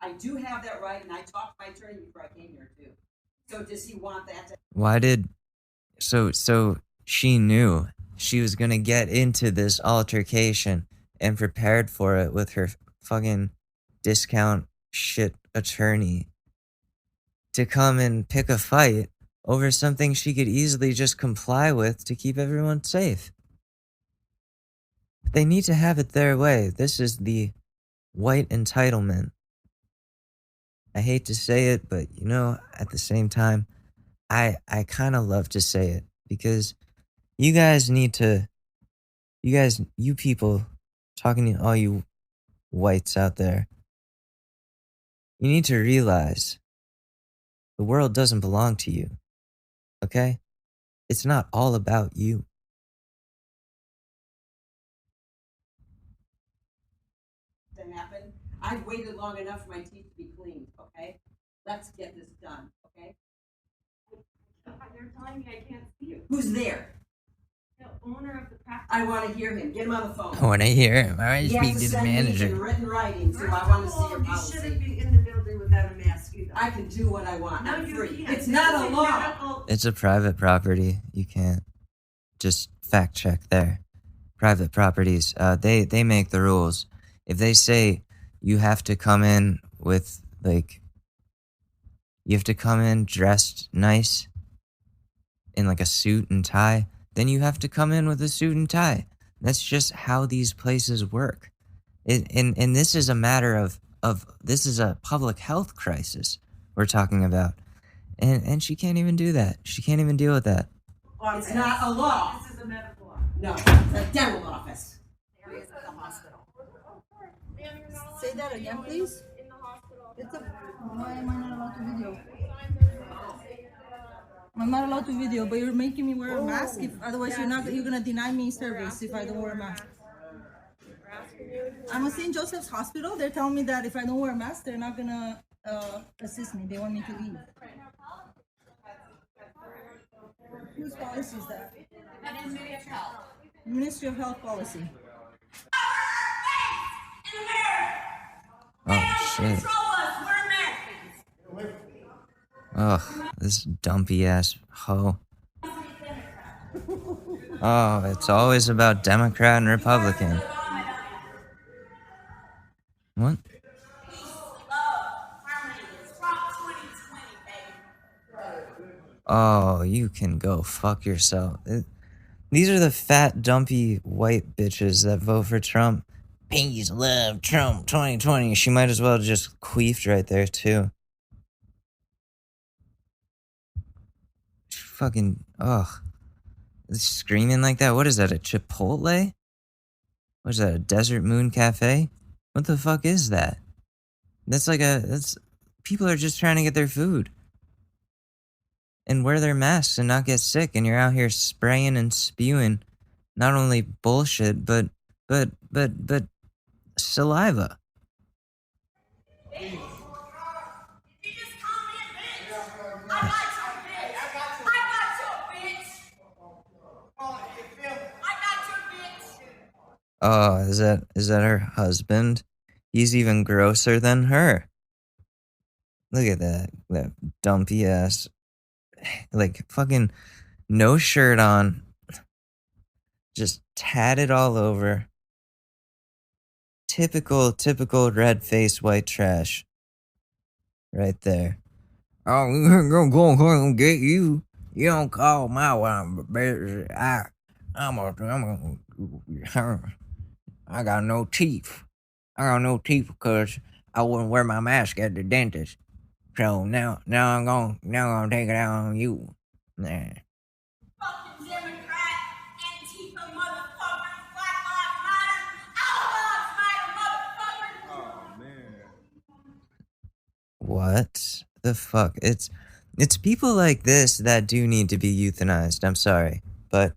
I do have that right, and I talked to my attorney before I came here too. So does he want that to? Why did... So she knew she was gonna get into this altercation and prepared for it with her fucking discount shit attorney to come and pick a fight over something she could easily just comply with to keep everyone safe. But they need to have it their way. This is the white entitlement. I hate to say it, but at the same time, I kind of love to say it, because you guys need to, you people, talking to all you whites out there, you need to realize the world doesn't belong to you, okay? It's not all about you. To happen. I've waited long enough for my teeth to be cleaned, okay? Let's get this done, okay? They're telling me I can't see you. Who's there? The owner of the practice. I want to hear him. Get him on the phone. I want to hear him. I want to He speak has to the send me in manager. written writing, so First I want to of see all, your you policy. shouldn't be in the building without a mask either. I can do what I want. No, I'm you free. can't. It's This not is a law. medical- It's a private property. You can't. Just fact check there. Private properties, they make the rules. If they say you have to come in with, like, you have to come in dressed nice in like a suit and tie, then you have to come in with a suit and tie. That's just how these places work. And this is a matter of this is a public health crisis we're talking about. And she can't even do that. She can't even deal with that. It's not a law. This is a medical law. No, it's a dental office. Areas of the hospital. Say that again, please. In the hospital. Why am I not allowed to video? I'm not allowed to video, but you're making me wear a mask. If otherwise, you're gonna deny me service if I don't wear a mask. I'm at St. Joseph's Hospital. They're telling me that if I don't wear a mask, they're not gonna assist me. They want me to leave. Whose policy is that? Ministry of Health policy. Oh shit. Ugh, this dumpy ass hoe. Oh, it's always about Democrat and Republican. What? Oh, you can go fuck yourself. These are the fat, dumpy white bitches that vote for Trump. Peace, love, Trump 2020. She might as well have just queefed right there, too. Fucking, ugh. Screaming like that? What is that, a Chipotle? What is that, a Desert Moon Cafe? What the fuck is that? That's people are just trying to get their food. And wear their masks and not get sick, and you're out here spraying and spewing not only bullshit, but saliva. Oh, is that her husband? He's even grosser than her. Look at that dumpy ass, like fucking no shirt on, just tatted all over. Typical red face white trash. Right there. Oh, we're gonna go get you. You don't call my wife, but I got no teeth. I got no teeth because I wouldn't wear my mask at the dentist. So now I'm gonna take it out on you. Nah. Fucking Democrat, Antifa motherfuckers, Black Lives Matter, all lives matter, motherfuckers. What the fuck? It's people like this that do need to be euthanized. I'm sorry, but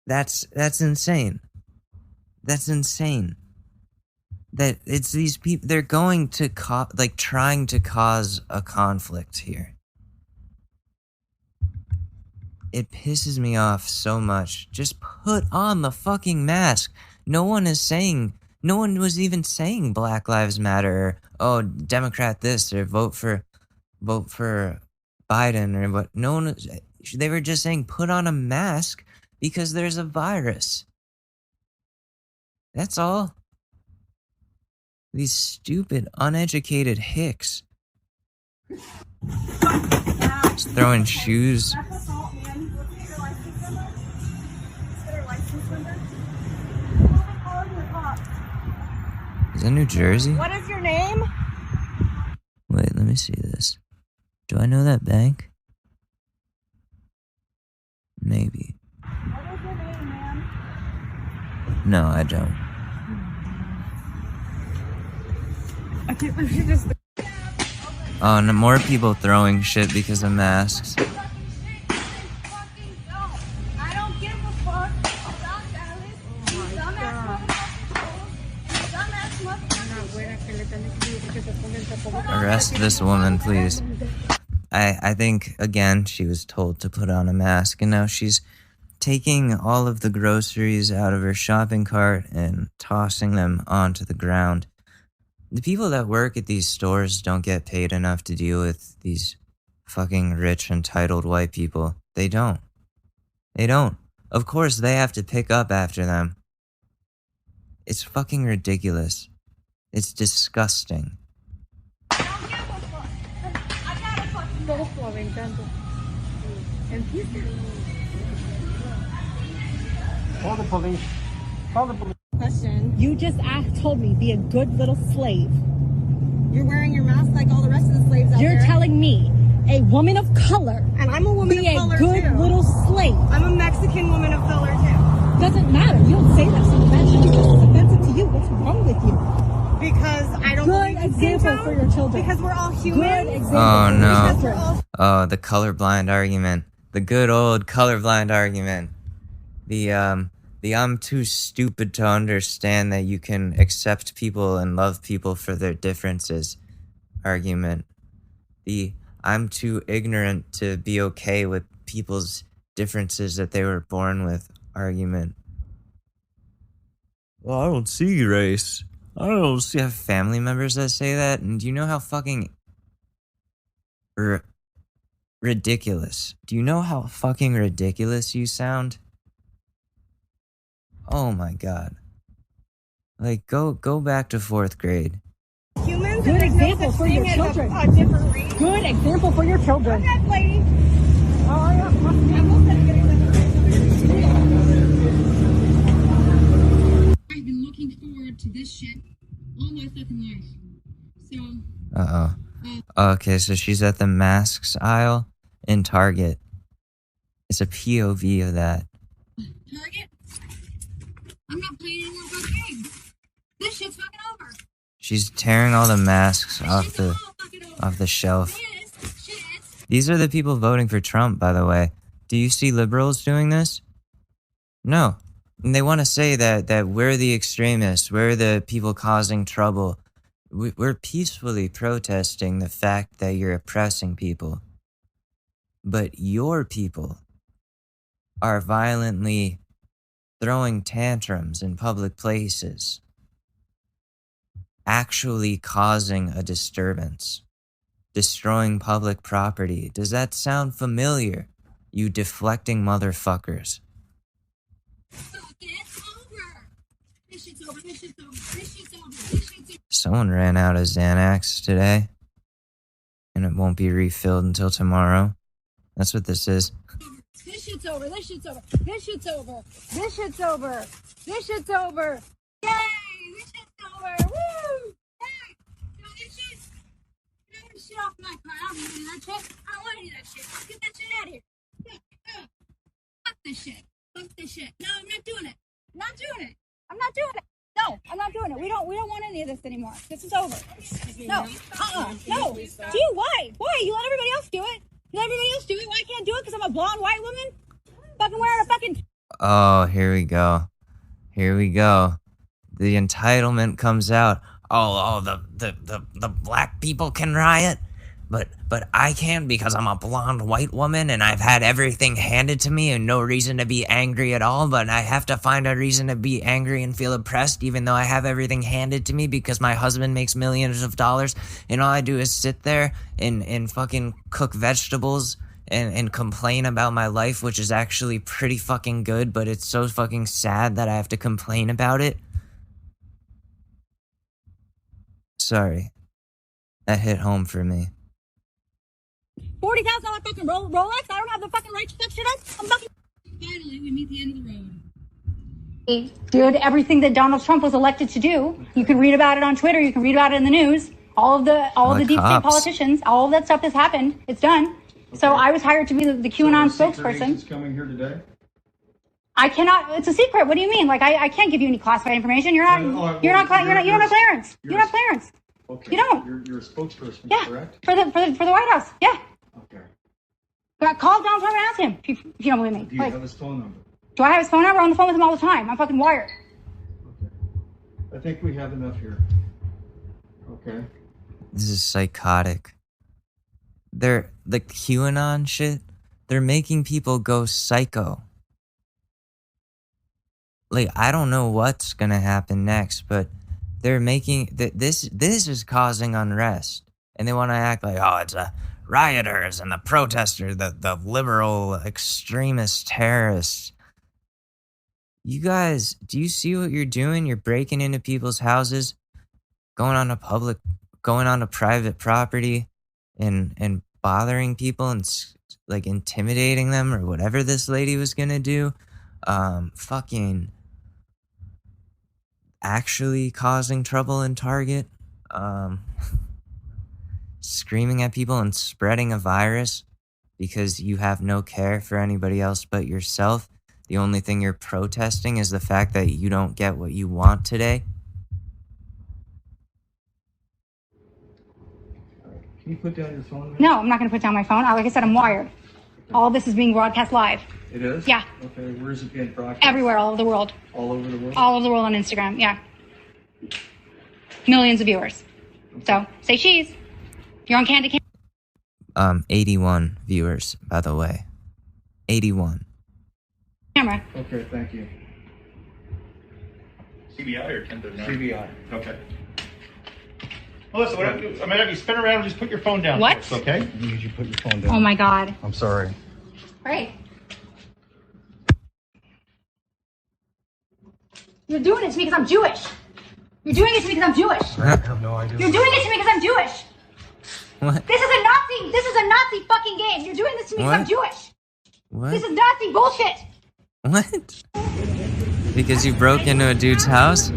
that's insane. That's insane. That it's these people. They're going to trying to cause a conflict here. It pisses me off so much. Just put on the fucking mask. No one was even saying Black Lives Matter or, oh, Democrat this or vote for Biden or what. No one was, they were just saying put on a mask because there's a virus. That's all. These stupid, uneducated hicks. Just throwing shoes. Is that New Jersey? What is your name? Wait, let me see this. Do I know that bank? Maybe. What is your name, ma'am? No, I don't. I can't believe you just. Oh, no, more people throwing shit because of masks. I don't give a fuck about Alice. You dumbass motherfucker. Arrest this woman, please. I think, again, she was told to put on a mask, and now she's taking all of the groceries out of her shopping cart and tossing them onto the ground. The people that work at these stores don't get paid enough to deal with these fucking rich, entitled white people. They don't. They don't. Of course, they have to pick up after them. It's fucking ridiculous. It's disgusting. I don't give a fuck. I got a fucking Todo suave, encanto. Empieza. Call the police. Call the police. Question. You just told me be a good little slave. You're wearing your mask like all the rest of the slaves out You're there. telling me, a woman of color, And I'm a woman be of a color good too. little slave. I'm a Mexican woman of color too. Doesn't matter. You don't say that, so that should be offensive to you. What's wrong with you? Because I don't Good believe in skin example tone, for your children. Because we're all human. Good example Oh, for no. your children. Oh, the colorblind argument. The good old colorblind argument. The I'm too stupid to understand that you can accept people and love people for their differences argument. The I'm too ignorant to be okay with people's differences that they were born with argument. Well, I don't see race. I don't see. I have family members that say that, and do you know how fucking ridiculous? Do you know how fucking ridiculous you sound? Oh my god! Like go back to 4th grade. Humans. Good and there's no example such for thing your as children. A different race. Good example for your children. That lady. I've been looking forward to this shit all my fucking life. So, Okay, so she's at the masks aisle in Target. It's a POV of that. Target, I'm not playing any more fucking games. This shit's fucking over. She's tearing all the masks This off shit's the all fucking over. off the shelf. Shit. These are the people voting for Trump, by the way. Do you see liberals doing this? No. And they want to say that we're the extremists, we're the people causing trouble. We're peacefully protesting the fact that you're oppressing people. But your people are violently throwing tantrums in public places, actually causing a disturbance, destroying public property. Does that sound familiar, you deflecting motherfuckers? It's over. This shit's over. This shit's over. This shit's over. This shit's over. Someone ran out of Xanax today, and it won't be refilled until tomorrow. That's what this is. This shit's over. This shit's over. This shit's over. This shit's over. This shit's over. Yay! This shit's over. Woo! Hey! You know this shit? You know this shit off my car. I don't want any of that shit. I don't want any of that shit. Get that shit out of here. Fuck this shit. Fuck this shit. No, I'm not doing it. I'm not doing it. I'm not doing it. No, I'm not doing it. We don't want any of this anymore. This is over. No. No. Gee, why? Why? You let everybody else do it. You let everybody else do it. Why I can't do it? Because I'm a blonde white woman? Fucking wearing a fucking... Oh, here we go. Here we go. The entitlement comes out. Oh, the black people can riot, but I can because I'm a blonde white woman and I've had everything handed to me and no reason to be angry at all, but I have to find a reason to be angry and feel oppressed even though I have everything handed to me because my husband makes millions of dollars and all I do is sit there and fucking cook vegetables and complain about my life, which is actually pretty fucking good, but it's so fucking sad that I have to complain about it. Sorry. That hit home for me. $40,000 fucking Rolex? I don't have the fucking right to fuck shit up. I'm fucking... Finally, we meet the end of the road. He did everything that Donald Trump was elected to do. You can read about it on Twitter. You can read about it in the news. All of the deep state politicians, all of that stuff has happened. It's done. Okay. So I was hired to be the QAnon spokesperson. Coming here today? I cannot. It's a secret. What do you mean? Like I can't give you any classified information. You don't have clearance. You don't have clearance. Okay. You don't. You're a spokesperson, yeah. Correct? For the White House. Yeah. Okay. Call Donald Trump and ask him if you don't believe me. Do you have his phone number? Do I have his phone number? I'm on the phone with him all the time. I'm fucking wired. Okay. I think we have enough here. Okay. This is psychotic. The QAnon shit, they're making people go psycho. Like, I don't know what's gonna happen next, but they're making this is causing unrest, and they want to act like, oh, it's the rioters and the protesters, the liberal extremist terrorists. You guys, do you see what you're doing? You're breaking into people's houses, going on to private property, and bothering people and like intimidating them or whatever this lady was gonna do. Fucking actually causing trouble in Target. Screaming at people and spreading a virus because you have no care for anybody else but yourself. The only thing you're protesting is the fact that you don't get what you want today. Can you put down your phone? No, I'm not going to put down my phone. Like I said, I'm wired. All this is being broadcast live. It is? Yeah. Okay, where is it being broadcast? Everywhere, all over the world. All over the world? All over the world on Instagram, yeah. Millions of viewers. Okay. So, say cheese. You're on Candy Camera. 81 viewers, by the way. 81. Camera. Okay, thank you. CBI or 1039? CBI. Okay. Melissa, what I'm gonna have you spin around and just put your phone down. What? First, okay? I need you to put your phone down. Oh my God. I'm sorry. Right. You're doing it to me because I'm Jewish. You're doing it to me because I'm Jewish. I have no idea. You're doing it to me because I'm Jewish. What? This is a Nazi fucking game. You're doing this to me because I'm Jewish. What? This is Nazi bullshit. What? Because you broke into a dude's house?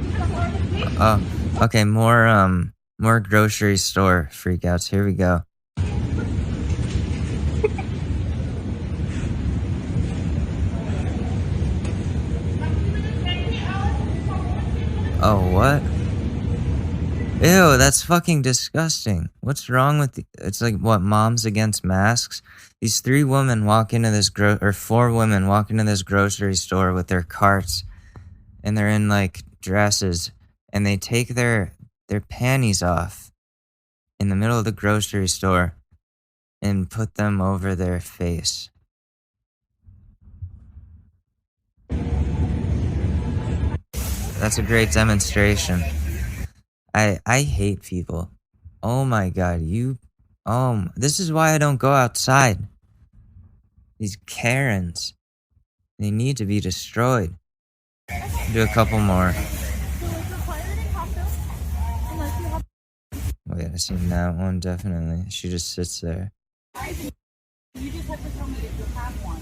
Oh, okay, more grocery store freakouts. Here we go. Oh, what? Ew, that's fucking disgusting. What's wrong with it's like, what, moms against masks? These 4 women walk into this grocery store with their carts, and they're in like dresses, and they take their panties off in the middle of the grocery store and put them over their face. That's a great demonstration. I hate people. Oh my God, this is why I don't go outside. These Karens, they need to be destroyed. Do a couple more. Wait, I seen that one, definitely. She just sits there. You just have to tell me if you have one.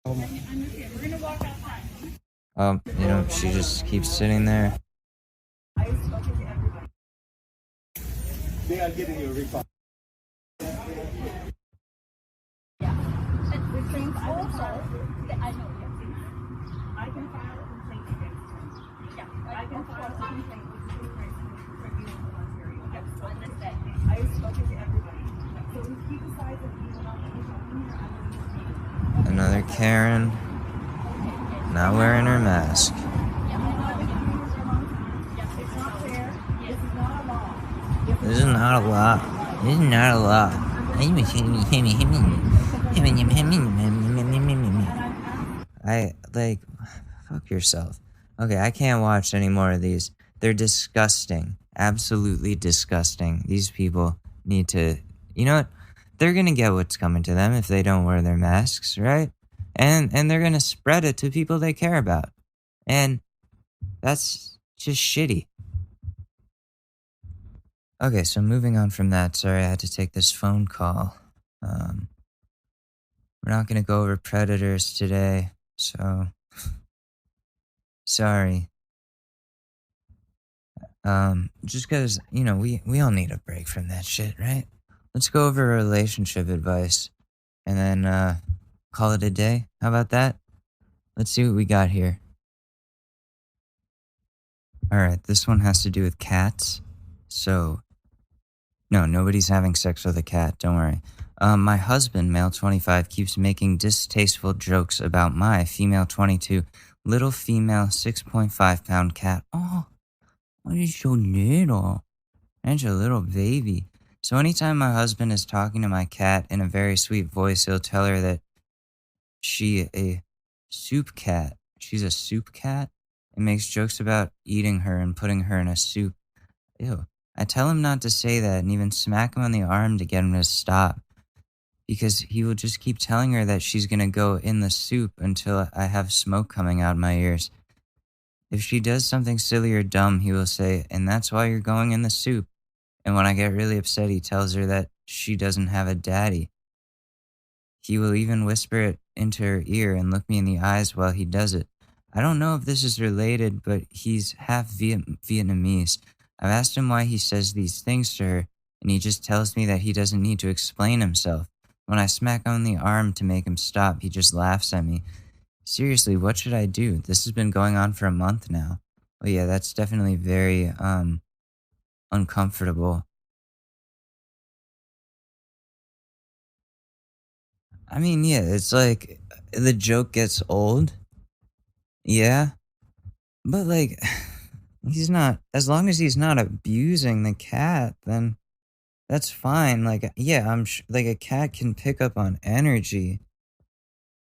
I understand. We're gonna walk outside. She just keeps sitting there. I was spoken to everybody. They are getting you a refund. Which means also that I know I can file a complaint against him. Yeah, I can file a complaint with the Supervising Tribunal of Ontario. Yes, on this day. I have spoken to everybody. So if he decides that he will not be talking here, I will use me. Another Karen, not wearing her mask. This is not a law. This is not a law. Fuck yourself. Okay, I can't watch any more of these. They're disgusting. Absolutely disgusting. These people need to, you know what? They're gonna get what's coming to them if they don't wear their masks, right? And they're gonna spread it to people they care about. And that's just shitty. Okay, so moving on from that, sorry I had to take this phone call. We're not going to go over predators today, so sorry. Just because, we all need a break from that shit, right? Let's go over relationship advice and then call it a day. How about that? Let's see what we got here. Alright, this one has to do with cats. So, no, nobody's having sex with a cat, don't worry. My husband, male 25, keeps making distasteful jokes about my, female 22, little female 6.5 pound cat. Oh, what is so little? And your little baby. So anytime my husband is talking to my cat in a very sweet voice, he'll tell her that she's a soup cat, and makes jokes about eating her and putting her in a soup. Ew. I tell him not to say that and even smack him on the arm to get him to stop. Because he will just keep telling her that she's going to go in the soup until I have smoke coming out my ears. If she does something silly or dumb, he will say, and that's why you're going in the soup. And when I get really upset, he tells her that she doesn't have a daddy. He will even whisper it into her ear and look me in the eyes while he does it. I don't know if this is related, but he's half Vietnamese. I've asked him why he says these things to her, and he just tells me that he doesn't need to explain himself. When I smack on the arm to make him stop, he just laughs at me. Seriously, what should I do? This has been going on for a month now. Well, yeah, that's definitely very uncomfortable. I mean, yeah, it's like the joke gets old. Yeah. But like he's not, as long as he's not abusing the cat, then that's fine. Like yeah, like a cat can pick up on energy.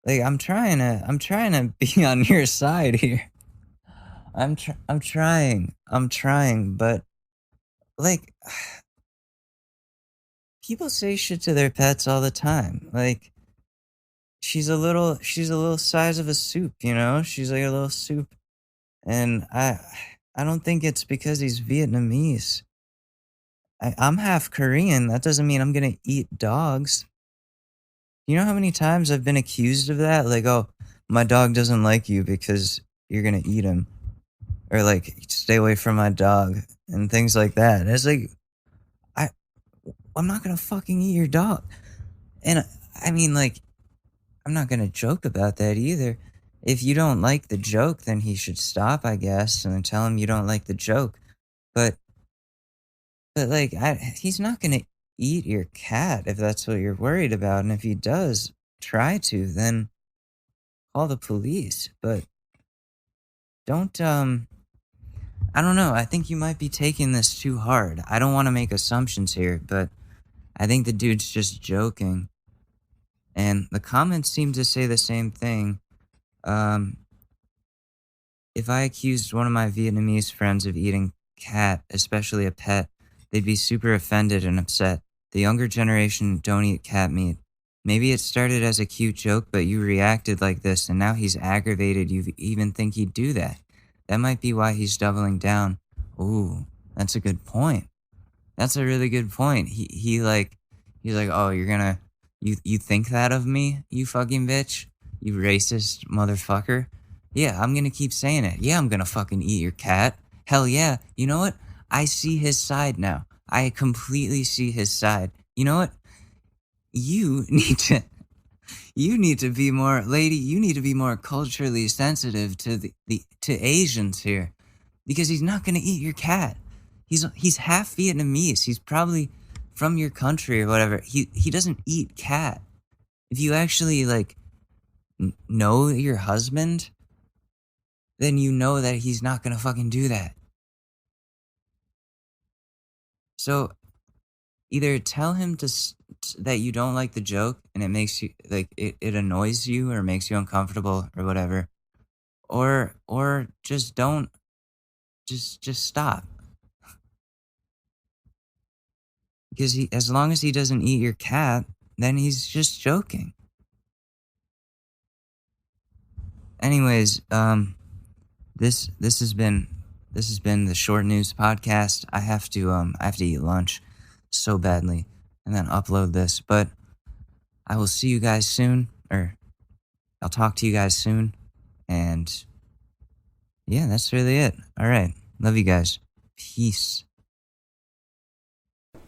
Like I'm trying to be on your side here. I'm trying, but like people say shit to their pets all the time. Like she's a little size of a soup, you know? She's like a little soup. And I don't think it's because he's Vietnamese. I'm half Korean. That doesn't mean I'm gonna eat dogs. You know how many times I've been accused of that? Like, oh, my dog doesn't like you because you're gonna eat him. Or like, stay away from my dog and things like that. And it's like, I'm not gonna fucking eat your dog. And I mean, like, I'm not gonna joke about that either. If you don't like the joke, then he should stop, I guess, and then tell him you don't like the joke. But like, he's not gonna eat your cat if that's what you're worried about. And if he does try to, then call the police. But don't, I don't know. I think you might be taking this too hard. I don't want to make assumptions here, but I think the dude's just joking. And the comments seem to say the same thing. If I accused one of my Vietnamese friends of eating cat, especially a pet, they'd be super offended and upset. The younger generation don't eat cat meat. Maybe it started as a cute joke, but you reacted like this, and now he's aggravated you even think he'd do that. That might be why he's doubling down. Ooh, that's a good point. That's a really good point. He's like, oh, you think that of me, you fucking bitch? You racist motherfucker? Yeah, I'm gonna keep saying it. Yeah, I'm gonna fucking eat your cat. Hell yeah. You know what? I see his side now. I completely see his side. You know what? You need to be more, lady, you need to be more culturally sensitive to to Asians here. Because he's not gonna eat your cat. He's half Vietnamese. He's probably from your country or whatever. He doesn't eat cat. If you actually like know your husband, then you know that he's not gonna fucking do that. So either tell him that you don't like the joke and it makes you like it annoys you or makes you uncomfortable or whatever, or just don't just stop. Because as long as he doesn't eat your cat, then he's just joking. Anyways, this has been the Short News Podcast. I have to eat lunch so badly and then upload this, but I will see you guys soon, or I'll talk to you guys soon, and yeah, that's really it. All right, love you guys. Peace.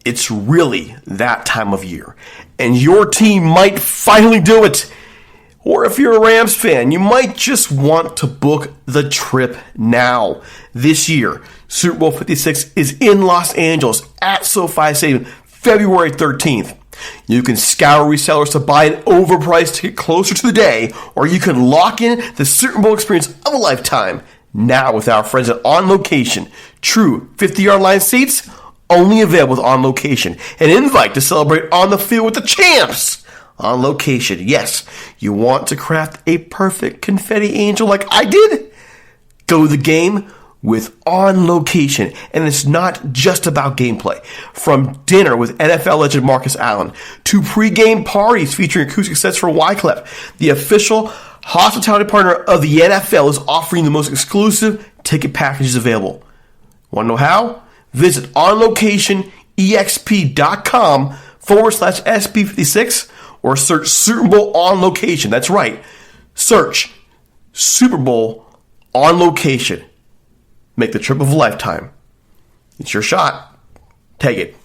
It's really that time of year, and your team might finally do it. Or if you're a Rams fan, you might just want to book the trip now. This year, Super Bowl 56 is in Los Angeles at SoFi Stadium, February 13th. You can scour resellers to buy an overpriced ticket closer to the day, or you can lock in the Super Bowl experience of a lifetime now with our friends at On Location. True 50-yard line seats, only available with On Location. An invite to celebrate on the field with the champs. On Location, yes, you want to craft a perfect confetti angel like I did? Go to the game with On Location, and it's not just about gameplay. From dinner with NFL legend Marcus Allen to pre-game parties featuring acoustic sets for Wyclef, the official hospitality partner of the NFL is offering the most exclusive ticket packages available. Want to know how? Visit onlocation.exp.com/SP56 or search Super Bowl On Location. That's right. Search Super Bowl On Location. Make the trip of a lifetime. It's your shot. Take it.